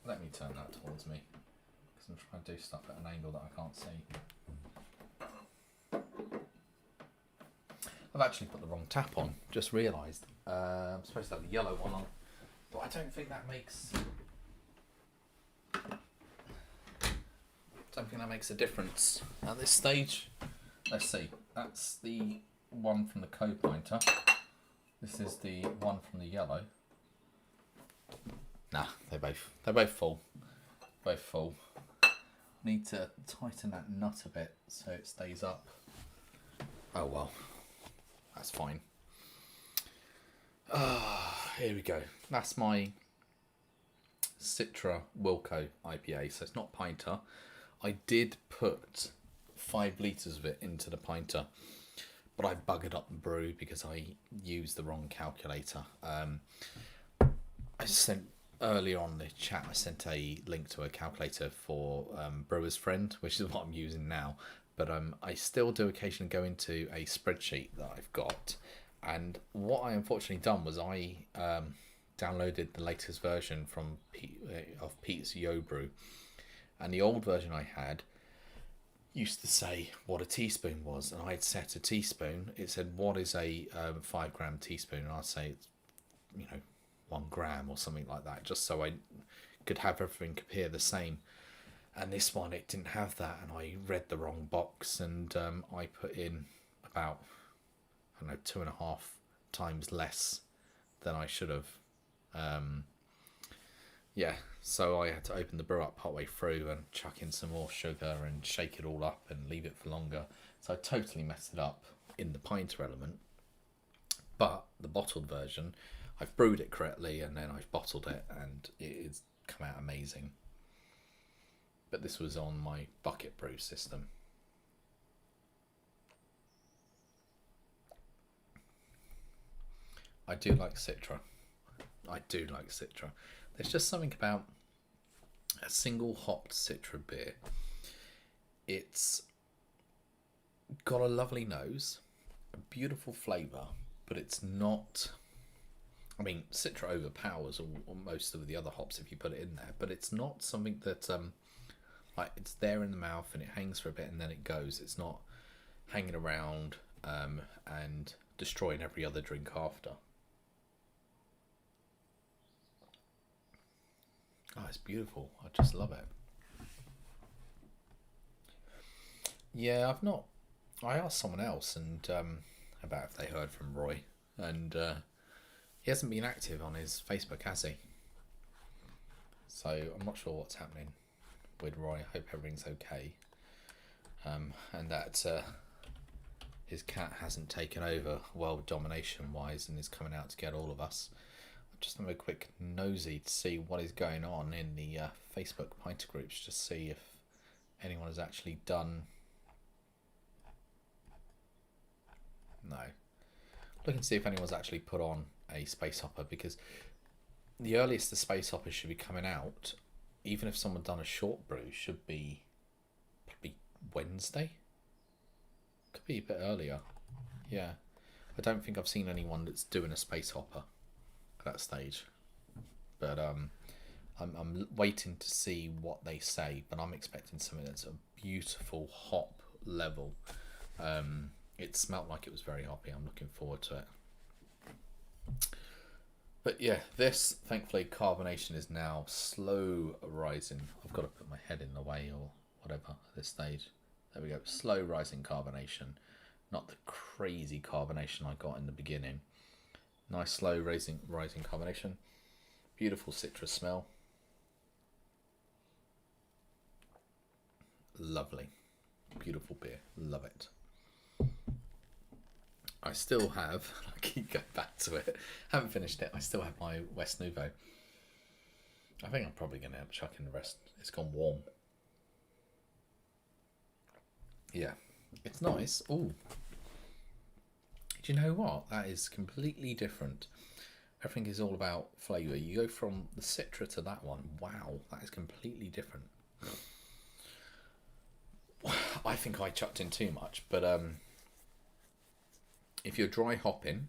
Let me turn that towards me, because I'm trying to do stuff at an angle that I can't see. I've actually put the wrong tap on. Just realised. I'm supposed to have the yellow one on, but I don't think that makes. Don't think that makes a difference at this stage. Let's see. That's the one from the co-pointer. This is the one from the yellow. Nah, they're both full. Both full. Need to tighten that nut a bit so it stays up. Oh well, that's fine. Here we go. That's my Citra Wilco IPA. So it's not Pinter. I did put 5 litres of it into the Pinter, but I buggered up the brew because I used the wrong calculator. I sent earlier on the chat, I sent a link to a calculator for Brewer's Friend, which is what I'm using now. But I still do occasionally go into a spreadsheet that I've got. And what I unfortunately done was I downloaded the latest version from of Pete's Yo Brew. And the old version I had used to say what a teaspoon was, and I had set a teaspoon. It said what is a 5 gram teaspoon, and I'd say it's 1 gram or something like that, just so I could have everything compare the same. And this one, it didn't have that, and I read the wrong box, and I put in about 2.5 times less than I should have. So I had to open the brew up partway through and chuck in some more sugar and shake it all up and leave it for longer. So I totally messed it up in the Pinter element. But the bottled version, I've brewed it correctly and then I've bottled it, and it's come out amazing. But this was on my bucket brew system. I do like Citra. There's just something about a single hopped Citra beer. It's got a lovely nose, a beautiful flavour, but it's not. I mean, Citra overpowers all most of the other hops if you put it in there, but it's not something that like it's there in the mouth and it hangs for a bit and then it goes. It's not hanging around and destroying every other drink after. Oh, it's beautiful. I just love it. Yeah, I asked someone else and about if they heard from Roy, and he hasn't been active on his Facebook, has he? So I'm not sure what's happening with Roy. I hope everything's okay, and that his cat hasn't taken over world domination wise and is coming out to get all of us. Just have a quick nosy to see what is going on in the Facebook Pinter groups, just see if anyone has actually done. No. Looking to see if anyone's actually put on a space hopper, because the earliest the space hoppers should be coming out, even if someone done a short brew, should be probably Wednesday. Could be a bit earlier. Yeah. I don't think I've seen anyone that's doing a space hopper that stage, but I'm waiting to see what they say, but I'm expecting something that's a beautiful hop level. It smelt like it was very hoppy. I'm looking forward to it. But yeah, this, thankfully, carbonation is now slow rising. I've got to put my head in the way or whatever at this stage. There we go. Slow rising carbonation. Not the crazy carbonation I got in the beginning. Nice slow rising carbonation. Beautiful citrus smell. Lovely. Beautiful beer. Love it. I still have, I keep going back to it, haven't finished it. I still have my Weiss Nuevo. I think I'm probably going to end up chucking the rest. It's gone warm. Yeah, it's nice. Ooh. Do you know what? That is completely different. Everything is all about flavour. You go from the Citra to that one. Wow, that is completely different. I think I chucked in too much, but if you're dry hopping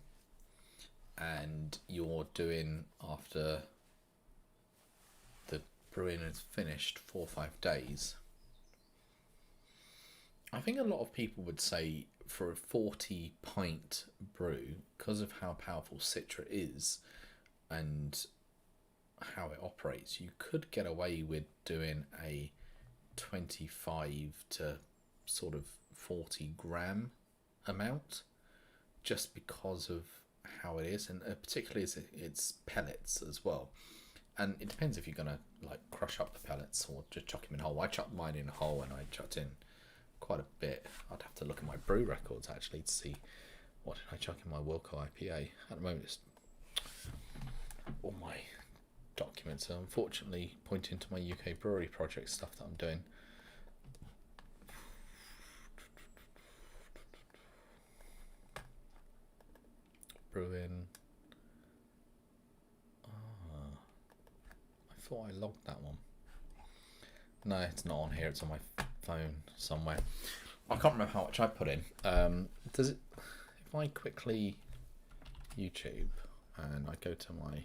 and you're doing after the brewing is finished 4 or 5 days, I think a lot of people would say for a 40 pint brew, because of how powerful Citra is and how it operates, you could get away with doing a 25 to sort of 40 gram amount, just because of how it is, and particularly it's pellets as well. And it depends if you're gonna like crush up the pellets or just chuck them in whole. I chucked mine in whole, and I chucked in quite a bit. I'd have to look at my brew records actually to see what did I chuck in my Wilco IPA. At the moment, it's all my documents are unfortunately pointing to my UK brewery project stuff that I'm doing. Brewing. I thought I logged that one. No, it's not on here. It's on my phone somewhere. I can't remember how much I put in. Does it? If I quickly YouTube and I go to my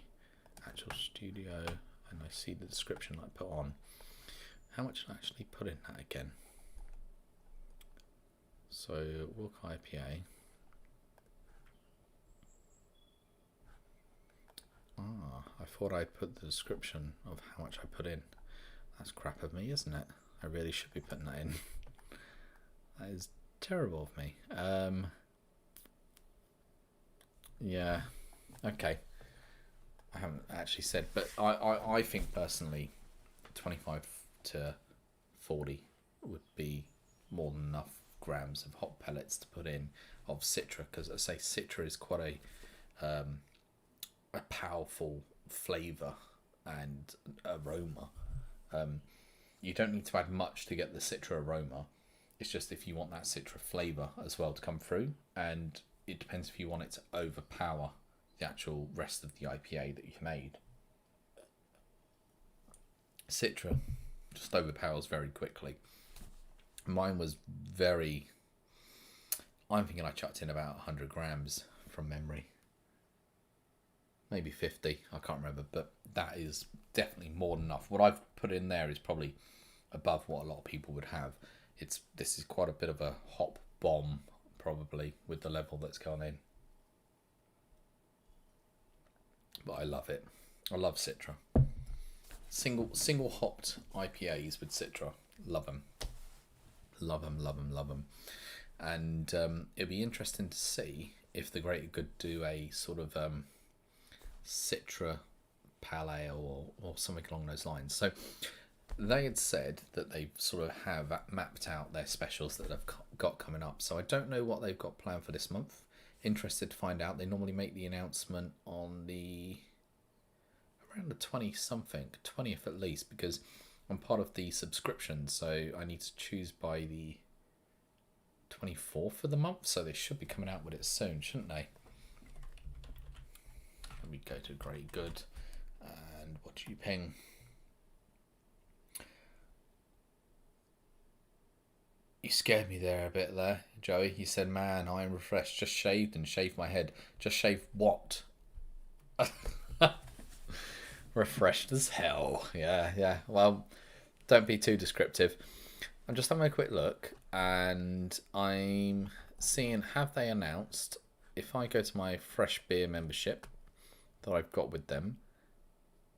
actual studio and I see the description I put on, how much did I actually put in that again? So Wilk IPA. I thought I'd put the description of how much I put in. That's crap of me, isn't it? I really should be putting that in. That is terrible of me. Yeah, okay. I haven't actually said, but I think personally 25 to 40 would be more than enough grams of hot pellets to put in of Citra, because I say Citra is quite a powerful flavour and aroma. You don't need to add much to get the Citra aroma. It's just if you want that Citra flavour as well to come through, and it depends if you want it to overpower the actual rest of the IPA that you've made. Citra just overpowers very quickly. Mine was very... I'm thinking I chucked in about 100 grams from memory. Maybe 50, I can't remember, but that is definitely more than enough. What I've put in there is probably above what a lot of people would have. This is quite a bit of a hop bomb, probably, with the level that's gone in. But I love it. I love Citra. Single hopped IPAs with Citra. Love them. Love them, love them, love them. And it'd be interesting to see if the Greater Good do a sort of Citra Pale Ale or something along those lines. So they had said that they sort of have mapped out their specials that they've got coming up. So I don't know what they've got planned for this month. Interested to find out. They normally make the announcement on around the 20th at least, because I'm part of the subscription, so I need to choose by the 24th of the month, so they should be coming out with it soon, shouldn't they? Let me go to Great Good, and what do you ping? You scared me there a bit there, Joey. You said, man, I am refreshed. Just shaved and shaved my head. Just shaved what? Refreshed as hell. Yeah. Well, don't be too descriptive. I'm just having a quick look, and I'm seeing, have they announced, if I go to my Fresh Beer membership, that I've got with them.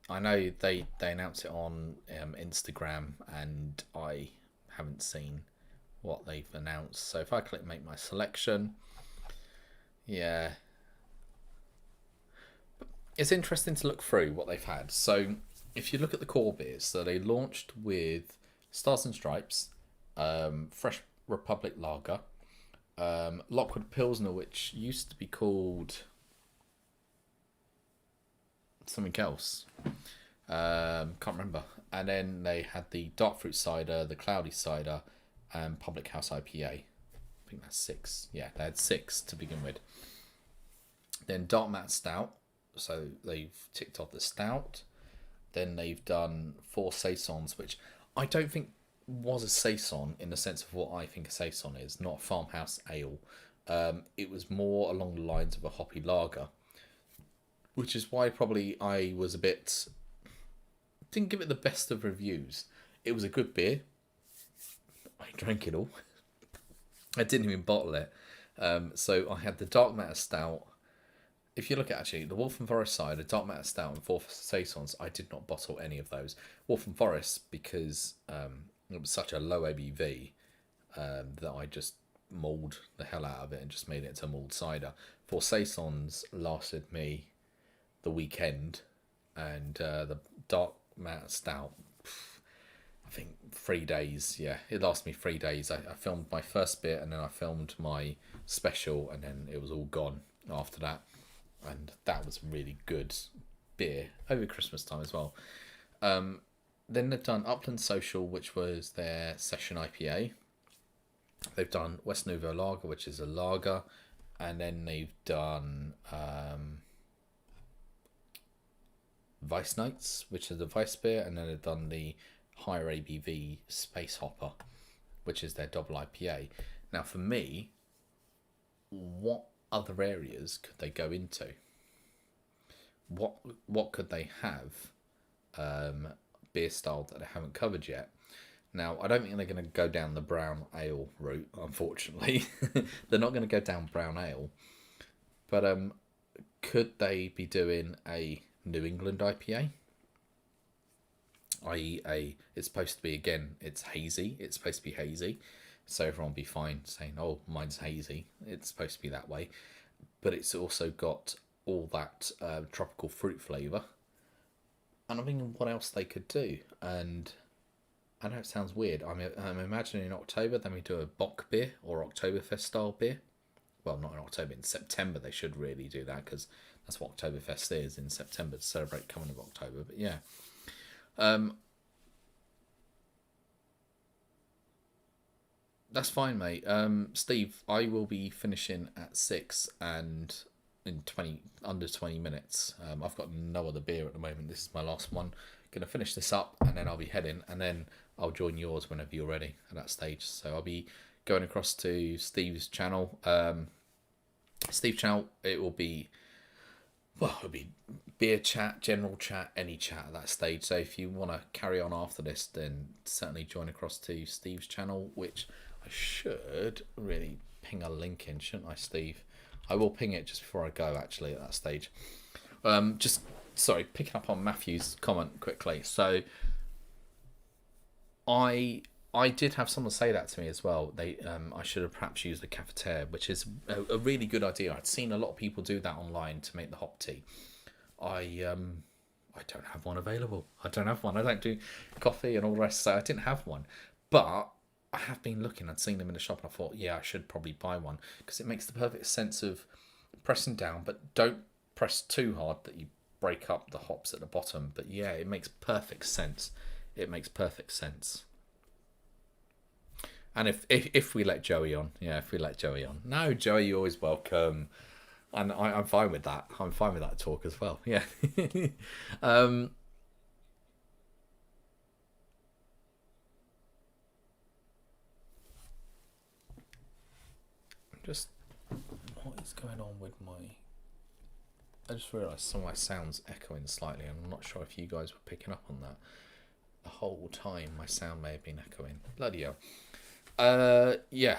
I know they announce it on Instagram, and I haven't seen what they've announced. So if I click make my selection, yeah, it's interesting to look through what they've had. So if you look at the core beers, so they launched with Stars and Stripes, Fresh Republic Lager, Lockwood Pilsner, which used to be called something else. Can't remember. And then they had the Dark Fruit Cider, the Cloudy Cider, and Public House IPA. I think that's 6. Yeah, they had 6 to begin with. Then Dark Matte Stout. So they've ticked off the stout. Then they've done 4 saisons, which I don't think was a saison in the sense of what I think a saison is, not a farmhouse ale. It was more along the lines of a hoppy lager, which is why probably I was a bit... didn't give it the best of reviews. It was a good beer. I drank it all. I didn't even bottle it. So I had the Dark Matter Stout. If you look at actually the Wolf and Forest cider, Dark Matter Stout and 4 saisons, I did not bottle any of those. Wolf and Forest because it was such a low ABV that I just mulled the hell out of it and just made it into mulled cider. 4 saisons lasted me the weekend, and the Dark Matter Stout, I think 3 days. Yeah, it lasted me 3 days. I filmed my first bit, and then I filmed my special, and then it was all gone after that. And that was a really good beer over Christmas time as well. Then they've done Upland Social, which was their session IPA. They've done West Nuevo Lager, which is a lager. And then they've done Weiss Nights, which is a Weiss beer. And then they've done the higher ABV Space Hopper, which is their double IPA. Now, for me, what other areas could they go into? What could they have beer style that they haven't covered yet? Now, I don't think they're going to go down the brown ale route, unfortunately. They're not going to go down brown ale. But could they be doing a New England IPA? I.e. it's supposed to be, again, it's hazy. It's supposed to be hazy. So everyone will be fine saying, oh, mine's hazy. It's supposed to be that way. But it's also got all that tropical fruit flavour. And I'm thinking what else they could do. And I know it sounds weird. I'm imagining in October then we do a Bock beer or Oktoberfest style beer. Well, not in October. In September they should really do that, because that's what Oktoberfest is, in September, to celebrate coming of October. But yeah. That's fine, mate. Steve, I will be finishing at 6 and in under 20 minutes. I've got no other beer at the moment. This is my last one. Gonna finish this up and then I'll be heading, and then I'll join yours whenever you're ready at that stage. So I'll be going across to Steve's channel. Steve's channel, it'll be beer chat, general chat, any chat at that stage. So if you want to carry on after this, then certainly join across to Steve's channel, which I should really ping a link in, shouldn't I, Steve? I will ping it just before I go, actually, at that stage. Picking up on Matthew's comment quickly. So I did have someone say that to me as well. I should have perhaps used the cafetiere, which is a really good idea. I'd seen a lot of people do that online to make the hop tea. I don't have one available. I don't do coffee and all the rest, so I didn't have one. But I have been looking. I'd seen them in the shop and I thought, yeah, I should probably buy one, because it makes the perfect sense of pressing down, but don't press too hard that you break up the hops at the bottom. But yeah, it makes perfect sense. And if we let Joey on, no, Joey, you're always welcome. And I'm fine with that. I'm fine with that talk as well. Yeah. Just what is going on with my... I just realised some of my sounds echoing slightly. I'm not sure if you guys were picking up on that. The whole time my sound may have been echoing. Bloody hell. Yeah.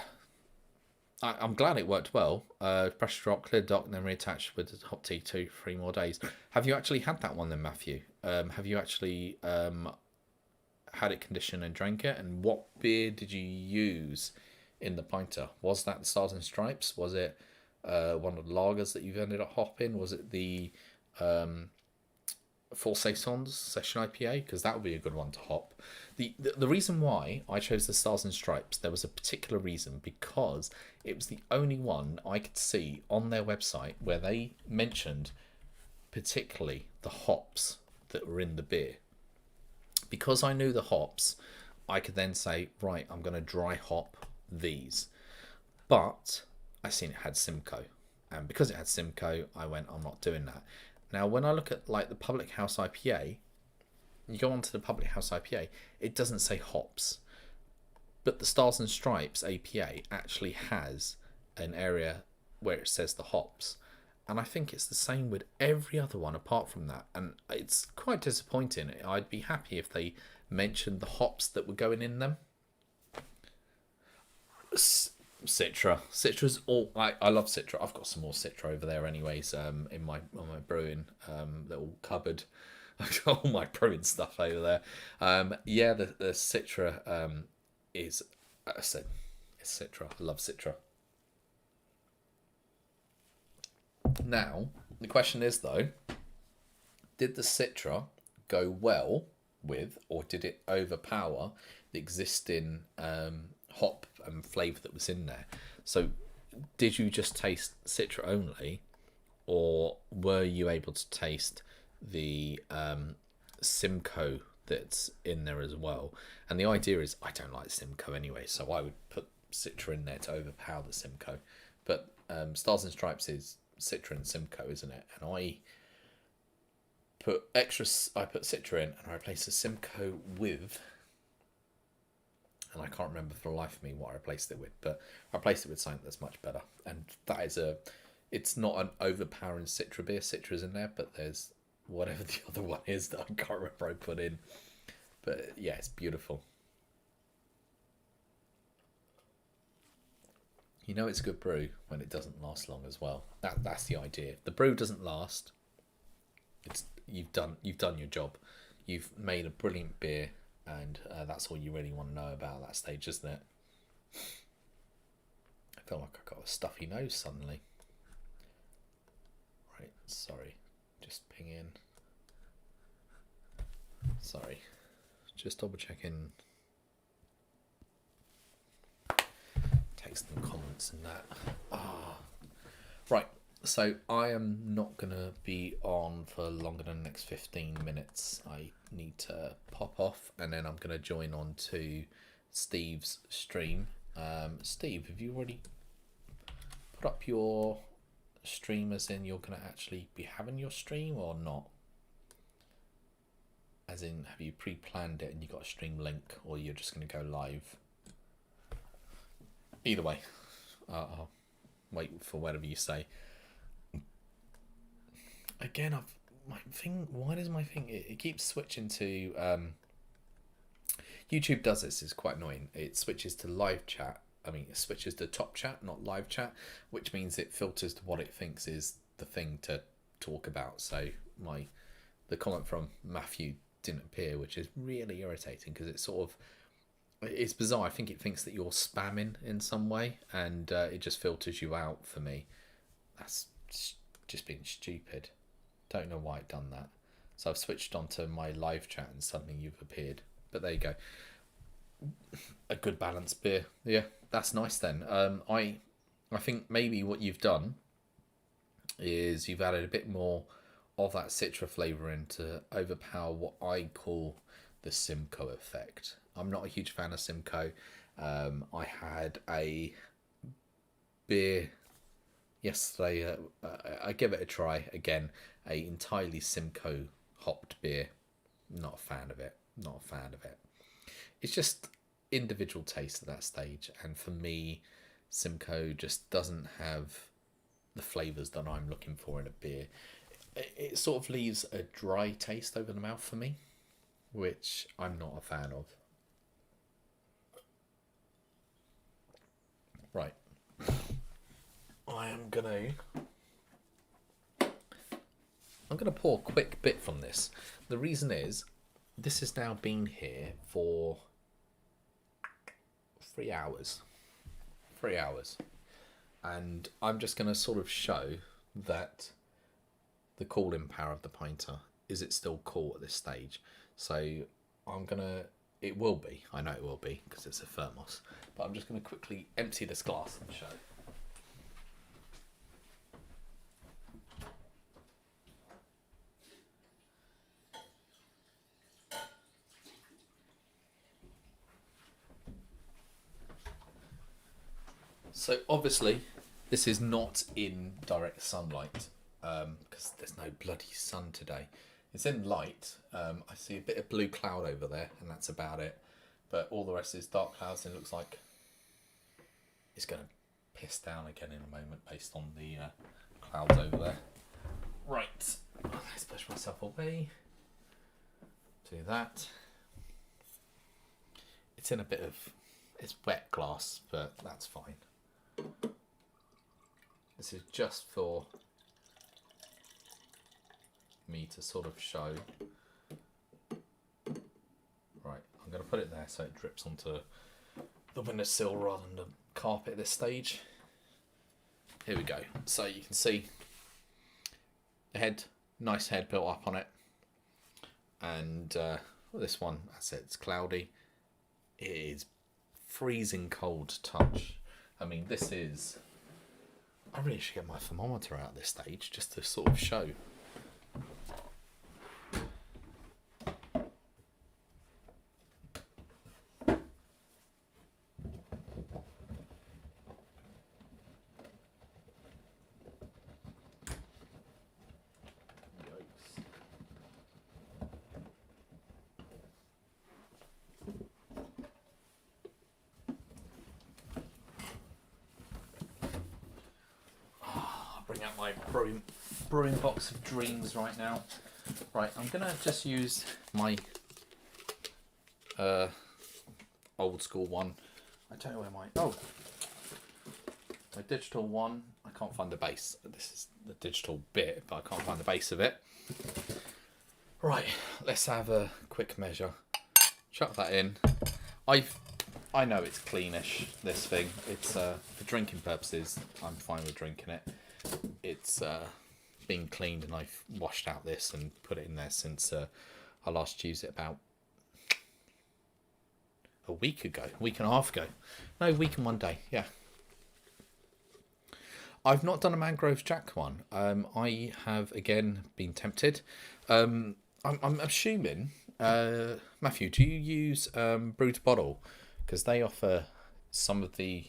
I'm glad it worked well. Pressure drop, clear dock, and then reattached with the hop tea 3 more days. Have you actually had that one then, Matthew? Have you actually had it conditioned and drank it? And what beer did you use in the pinter? Was that the Stars and Stripes? Was it one of the lagers that you've ended up hopping? Was it the Four Saisons Session IPA? Because that would be a good one to hop. The reason why I chose the Stars and Stripes, there was a particular reason, because it was the only one I could see on their website where they mentioned particularly the hops that were in the beer. Because I knew the hops, I could then say, right, I'm going to dry hop these. But I seen it had Simcoe, and because it had Simcoe, I went, I'm not doing that. Now, when I look at like the Public House IPA, you go onto the Public House IPA, it doesn't say hops, but the Stars and Stripes APA actually has an area where it says the hops, and I think it's the same with every other one apart from that, and it's quite disappointing. I'd be happy if they mentioned the hops that were going in them. Citra's all I love Citra. I've got some more Citra over there anyways, in my brewing little cupboard. I've got all my brewing stuff over there. Yeah, the Citra is, I said, it's Citra. I love Citra. Now the question is though, did the Citra go well with, or did it overpower the existing hop and flavour that was in there? So did you just taste Citra only, or were you able to taste the Simcoe that's in there as well? And the idea is, I don't like Simcoe anyway, so I would put Citra in there to overpower the Simcoe. But Stars and Stripes is Citra and Simcoe, isn't it? And I put Citra in, and I replaced the Simcoe with, and I can't remember for the life of me what I replaced it with, but I replaced it with something that's much better. And that is it's not an overpowering Citra beer. Citra's in there, but there's whatever the other one is that I can't remember I put in. But yeah, it's beautiful. You know it's a good brew when it doesn't last long as well. That's the idea. If the brew doesn't last, you've done your job. You've made a brilliant beer, and that's all you really want to know about at that stage, isn't it? I feel like I got a stuffy nose suddenly. Right, sorry. Just ping in. Sorry. Just double checking. Text and comments and that. Right. So I am not going to be on for longer than the next 15 minutes. I need to pop off, and then I'm going to join on to Steve's stream. Steve, have you already put up your stream, as in you're going to actually be having your stream or not? As in, have you pre-planned it and you got a stream link, or you're just going to go live? Either way, I'll wait for whatever you say. Again, why does my thing, it keeps switching to, YouTube does this, it's quite annoying. It switches to live chat. It switches to top chat, not live chat, which means it filters to what it thinks is the thing to talk about. So the comment from Matthew didn't appear, which is really irritating, because it's bizarre. I think it thinks that you're spamming in some way, and it just filters you out for me. That's just being stupid. Don't know why I've done that. So I've switched on to my live chat, and suddenly you've appeared. But there you go. A good balanced beer. Yeah, that's nice then. I think maybe what you've done is you've added a bit more of that Citra flavour in to overpower what I call the Simcoe effect. I'm not a huge fan of Simcoe. I had a beer yesterday. I gave it a try again. A entirely Simcoe hopped beer. Not a fan of it. It's just individual taste at that stage, and for me, Simcoe just doesn't have the flavours that I'm looking for in a beer. It sort of leaves a dry taste over the mouth for me, which I'm not a fan of. Right. I'm gonna pour a quick bit from this. The reason is, this has now been here for 3 hours. 3 hours. And I'm just gonna sort of show that the cooling power of the Pinter, is it still cool at this stage? So it will be, I know it will be, because it's a thermos, but I'm just gonna quickly empty this glass and show. So obviously, this is not in direct sunlight because there's no bloody sun today. It's in light. I see a bit of blue cloud over there, and that's about it. But all the rest is dark clouds, and it looks like it's going to piss down again in a moment based on the clouds over there. Right, let's push myself away. Do that. It's in a bit of, it's wet glass, but that's fine. This is just for me to sort of show. Right, I'm going to put it there so it drips onto the windowsill rather than the carpet at this stage. Here we go. So you can see the head, nice head built up on it. And this one, as I said, it's cloudy. It is freezing cold to touch. I mean, this is... I really should get my thermometer out at this stage just to sort of show. Bring out my brewing box of dreams right now. Right, I'm gonna just use my old school one. I don't know where my digital one. I can't find the base. This is the digital bit, but I can't find the base of it. Right, let's have a quick measure. Chuck that in. I know it's cleanish, this thing. It's for drinking purposes. I'm fine with drinking it. It's been cleaned, and I've washed out this and put it in there since I last used it about a week and a half ago. No, a week and 1 day, yeah. I've not done a Mangrove Jack one. I have, again, been tempted. I'm assuming, Matthew, do you use Brew to Bottle? Because they offer some of the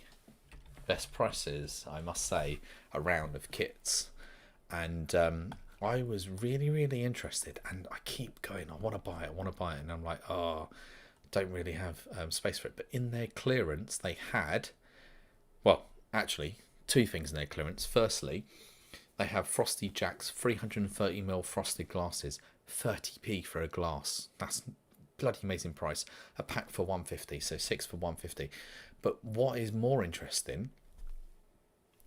best prices, I must say, around of kits. And I was really, really interested, and I keep going, I want to buy it, and I'm like, oh, don't really have space for it. But in their clearance, they had, well, actually, two things in their clearance. Firstly, they have Frosty Jack's 330ml frosted glasses, 30p for a glass. That's bloody amazing price. A pack for 150, so 6 for 150. But what is more interesting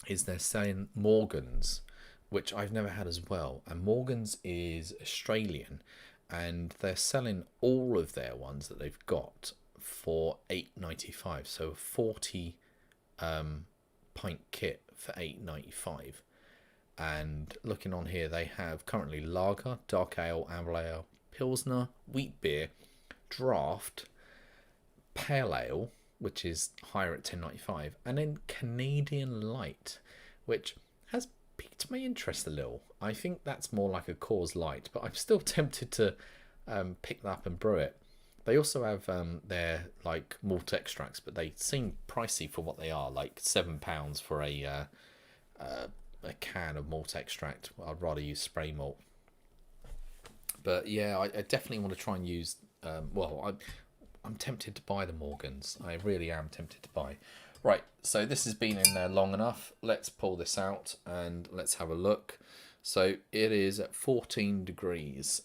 is they're selling Morgan's, which I've never had as well. And Morgan's is Australian, and they're selling all of their ones that they've got for $8.95. So a 40 pint kit for $8.95. And looking on here, they have currently lager, dark ale, amber ale, pilsner, wheat beer, draft, pale ale, which is higher at $10.95, and then Canadian Light, which has piqued my interest a little. I think that's more like a Coors Light, but I'm still tempted to pick that up and brew it. They also have their like malt extracts, but they seem pricey for what they are, like £7 for a can of malt extract. I'd rather use spray malt. But yeah, I definitely want to try and use. I'm tempted to buy the Morgans. I really am tempted to buy. Right, so this has been in there long enough. Let's pull this out and let's have a look. So it is at 14 degrees,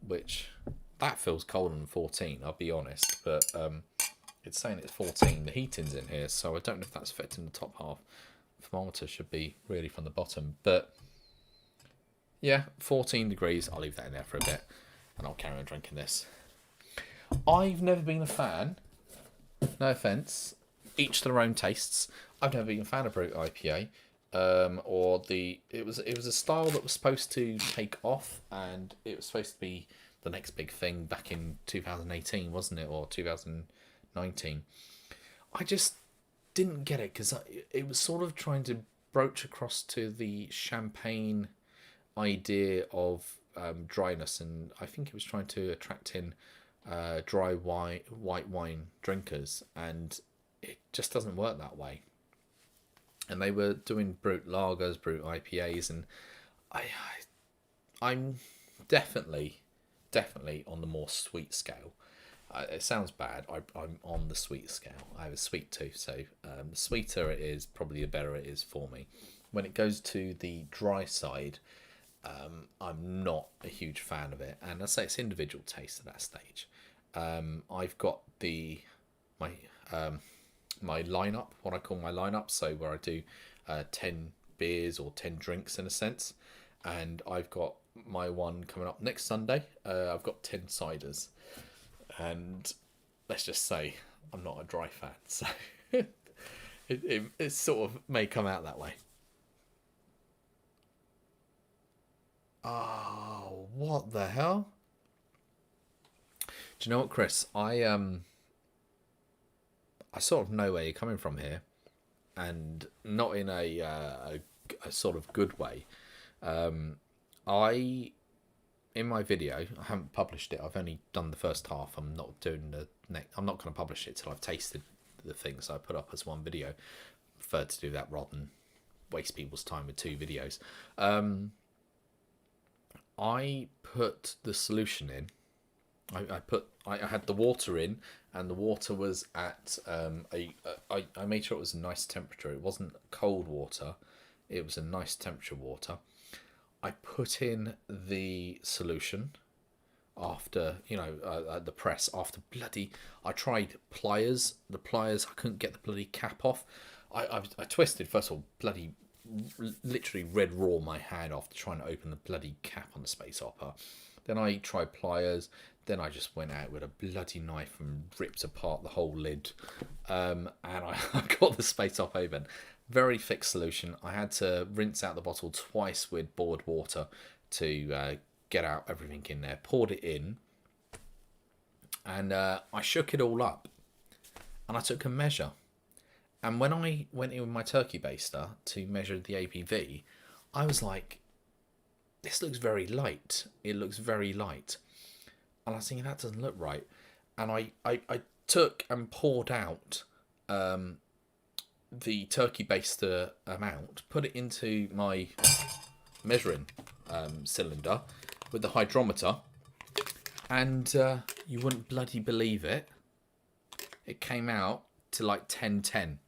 which that feels colder than 14, I'll be honest. But it's saying it's 14. The heating's in here, so I don't know if that's affecting the top half. thermometer should be really from the bottom. But yeah, 14 degrees. I'll leave that in there for a bit, and I'll carry on drinking this. I've never been a fan. No offense. Each to their own tastes. I've never been a fan of Brut IPA. It was a style that was supposed to take off, and it was supposed to be the next big thing back in 2018, wasn't it, or 2019? I just didn't get it because it was sort of trying to broach across to the champagne idea of dryness, and I think it was trying to attract in dry white wine drinkers, and it just doesn't work that way. And they were doing Brut lagers, Brut IPAs, and I'm definitely on the more sweet scale. It sounds bad. I'm on the sweet scale. I have a sweet tooth, so the sweeter it is, probably the better it is for me. When it goes to the dry side, I'm not a huge fan of it, and I say it's individual taste at that stage. I've got my lineup, what I call my lineup, so where I do 10 beers or 10 drinks in a sense, and I've got my one coming up next Sunday. I've got 10 ciders, and let's just say I'm not a dry fan, so it sort of may come out that way. Oh, what the hell? Do you know what, Chris? I sort of know where you're coming from here, and not in a sort of good way. In my video, I haven't published it. I've only done the first half. I'm not doing the next. I'm not going to publish it till I've tasted the things I put up as one video. I prefer to do that rather than waste people's time with 2 videos. I put the solution in. I had the water in, and the water was at I made sure it was a nice temperature. It wasn't cold water, it was a nice temperature water. I put in the solution after, the press, after I tried pliers. The pliers, I couldn't get the bloody cap off. I twisted, first of all, bloody literally red raw my hand off trying to open the bloody cap on the space hopper. Then I tried pliers. Then I just went out with a bloody knife and ripped apart the whole lid. And I got the space hopper open. Very thick solution. I had to rinse out the bottle twice with bored water to get out everything in there. Poured it in. And I shook it all up. And I took a measure. And when I went in with my turkey baster to measure the ABV, I was like, this looks very light. It looks very light. And I was thinking, that doesn't look right. And I took and poured out the turkey baster amount, put it into my measuring cylinder with the hydrometer, and you wouldn't bloody believe it. It came out to like 1010,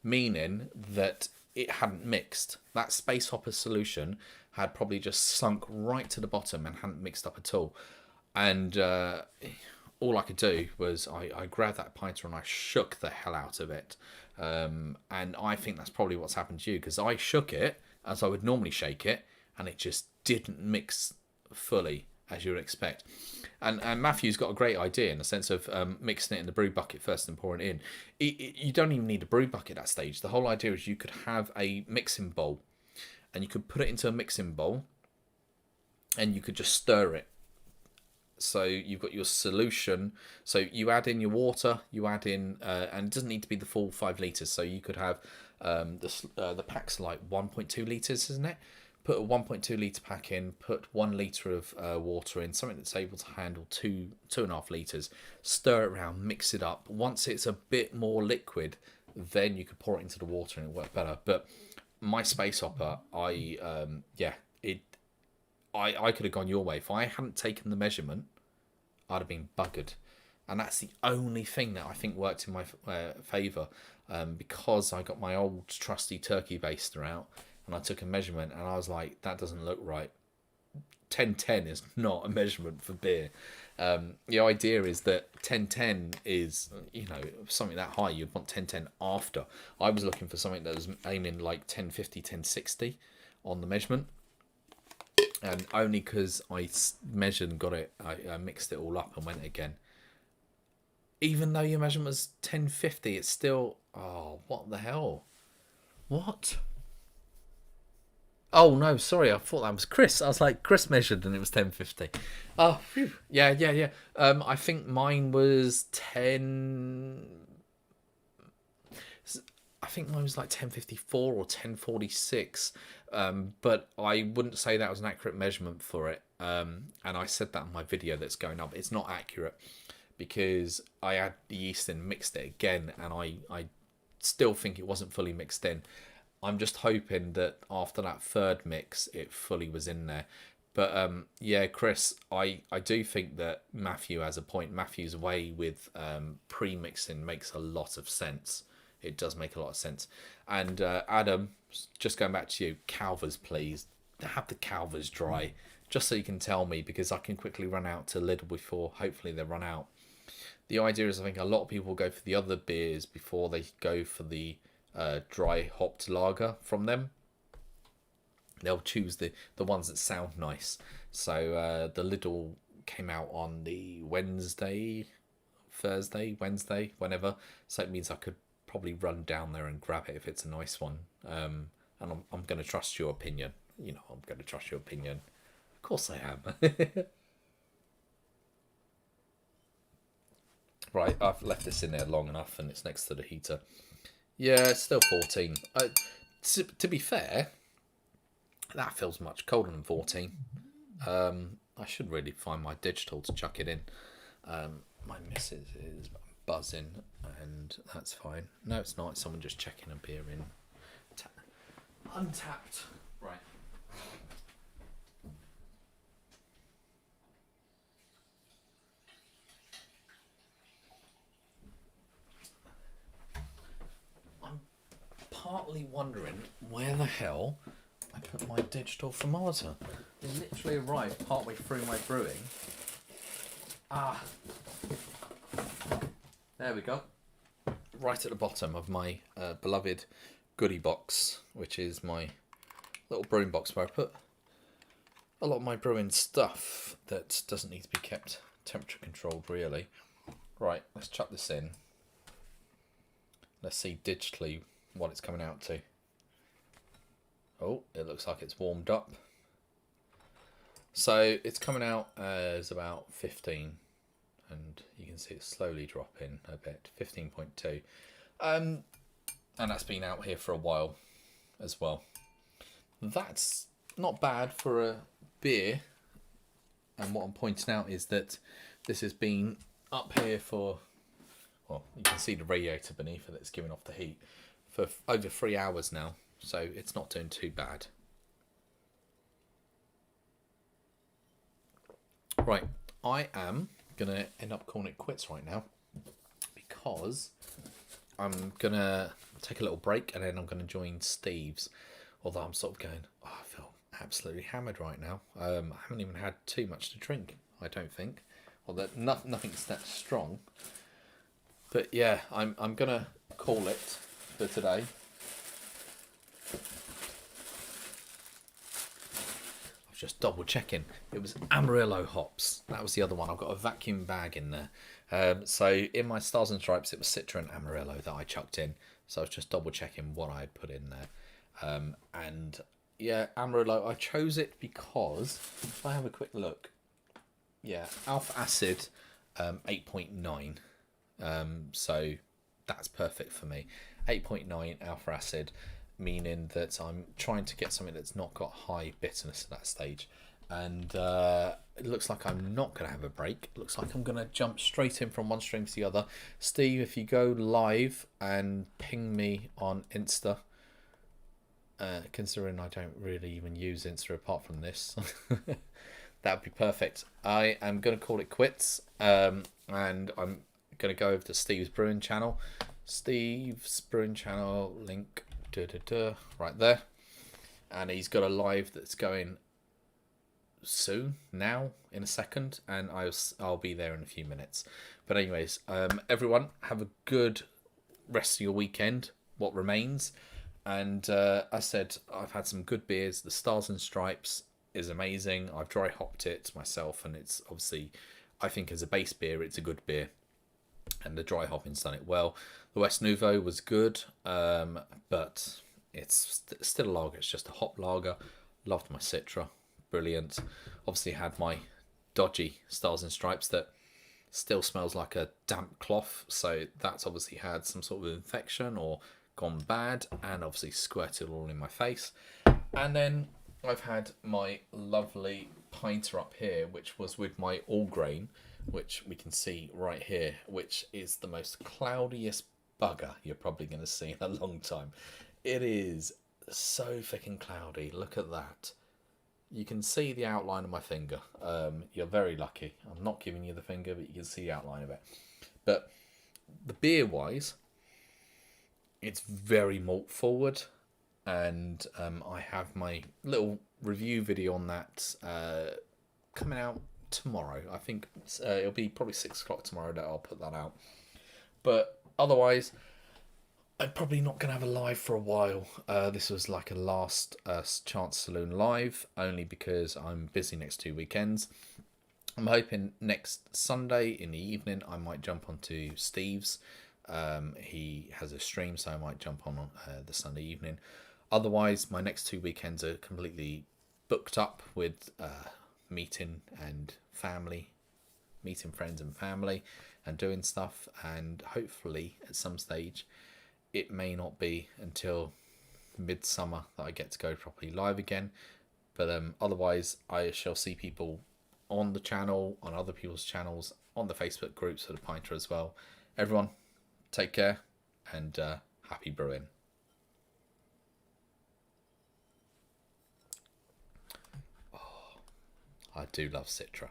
meaning that it hadn't mixed. That space hopper solution had probably just sunk right to the bottom and hadn't mixed up at all. And all I could do was I grabbed that pinter and I shook the hell out of it. And I think that's probably what's happened to you, because I shook it as I would normally shake it, and it just didn't mix fully as you would expect. And Matthew's got a great idea in the sense of mixing it in the brew bucket first and pouring it in. You don't even need a brew bucket at that stage. The whole idea is you could have a mixing bowl, and you could put it into a mixing bowl, and you could just stir it. So you've got your solution. So you add in your water, you add in, and it doesn't need to be the full 5 litres. So you could have the pack's like 1.2 litres, isn't it? Put a 1.2 litre pack in, put 1 litre of water in, something that's able to handle 2.5 litres. Stir it around, mix it up. Once it's a bit more liquid, then you could pour it into the water and it'll work better. But my space hopper, I could have gone your way. If I hadn't taken the measurement, I'd have been buggered. And that's the only thing that I think worked in my favour, because I got my old trusty turkey baster out and I took a measurement and I was like, that doesn't look right. 1010 is not a measurement for beer. The idea is that 1010 is, you know, something that high. You'd want 1010 after. I was looking for something that was aiming like 1050, 1060 on the measurement. And only because I measured and got it, I mixed it all up and went again. Even though your measurement was 1050, it's still... Oh, what the hell? What? Oh, no, sorry. I thought that was Chris. I was like, Chris measured and it was 1050. Oh, phew. Yeah. I think mine was 10... I think mine was like 1054 or 1046. But I wouldn't say that was an accurate measurement for it. And I said that in my video that's going up. It's not accurate because I had the yeast in, mixed it again, and I still think it wasn't fully mixed in. I'm just hoping that after that third mix, it fully was in there. But yeah, Chris, I do think that Matthew has a point. Matthew's way with pre-mixing makes a lot of sense. It does make a lot of sense. And Adam, just going back to you, Calvers, please. Have the Calvers dry, just so you can tell me, because I can quickly run out to Lidl before, hopefully they run out. The idea is I think a lot of people go for the other beers before they go for the dry hopped lager from them. They'll choose the ones that sound nice. So the Lidl came out on the Wednesday, whenever. So it means I could probably run down there and grab it if it's a nice one. And I'm going to trust your opinion. You know, I'm going to trust your opinion. Of course I am. Right, I've left this in there long enough and it's next to the heater. Yeah, it's still 14. To be fair, that feels much colder than 14. I should really find my digital to chuck it in. My missus is buzzing and that's fine. No, it's not. It's someone just checking a beer in. Untapped. Right. Partly wondering where the hell I put my digital thermometer. It literally arrived partway through my brewing. There we go. Right at the bottom of my beloved goodie box, which is my little brewing box where I put a lot of my brewing stuff that doesn't need to be kept temperature controlled really. Right, let's chuck this in. Let's see digitally what it's coming out to. Oh, it looks like it's warmed up. So it's coming out as about 15, and you can see it slowly dropping a bit, 15.2. And that's been out here for a while as well. That's not bad for a beer. And what I'm pointing out is that this has been up here for, well, you can see the radiator beneath it that's giving off the heat, for over 3 hours now, so it's not doing too bad. Right, I am going to end up calling it quits right now because I'm going to take a little break and then I'm going to join Steve's, although I'm sort of going, oh, I feel absolutely hammered right now. I haven't even had too much to drink, I don't think, although nothing's that strong. But yeah, I'm going to call it for today. I was just double checking. It was Amarillo hops. That was the other one. I've got a vacuum bag in there. So in my Stars and Stripes, it was Citra and Amarillo that I chucked in. So I was just double checking what I had put in there. And yeah, Amarillo, I chose it because if I have a quick look, yeah, alpha acid 8.9. So that's perfect for me. 8.9 alpha acid, meaning that I'm trying to get something that's not got high bitterness at that stage. And it looks like I'm not going to have a break. It looks like I'm going to jump straight in from one stream to the other. Steve, if you go live and ping me on Insta, considering I don't really even use Insta apart from this, that would be perfect. I am going to call it quits, and I'm going to go over to Steve's Brewing channel. Steve's Brewing channel link right there, and he's got a live that's going soon, now, in a second, and I'll be there in a few minutes. But anyways, everyone, have a good rest of your weekend, what remains. And I said, I've had some good beers. The Stars and Stripes is amazing. I've dry hopped it myself, and it's obviously, I think as a base beer, it's a good beer. And the dry hopping's done it well. The Weiss Nuevo was good, but it's still a lager. It's just a hop lager. Loved my Citra. Brilliant. Obviously had my dodgy Stars and Stripes that still smells like a damp cloth. So that's obviously had some sort of infection or gone bad, and obviously squirted all in my face. And then I've had my lovely Pinter up here, which was with my all grain, which we can see right here, which is the most cloudiest bugger you're probably going to see in a long time. It is so freaking cloudy. Look at that. You can see the outline of my finger. You're very lucky. I'm not giving you the finger, but you can see the outline of it. But the beer wise, it's very malt forward, and I have my little review video on that coming out tomorrow. I think it'll be probably 6 o'clock tomorrow that I'll put that out. But otherwise, I'm probably not going to have a live for a while. This was like a last chance saloon live, only because I'm busy next 2 weekends. I'm hoping next Sunday in the evening I might jump onto Steve's. He has a stream, so I might jump on the Sunday evening. Otherwise, my next 2 weekends are completely booked up with meeting friends and family, and doing stuff. And hopefully, at some stage, it may not be until midsummer that I get to go properly live again. But otherwise, I shall see people on the channel, on other people's channels, on the Facebook groups for the Pinter as well. Everyone, take care, and happy brewing. Oh, I do love Citra.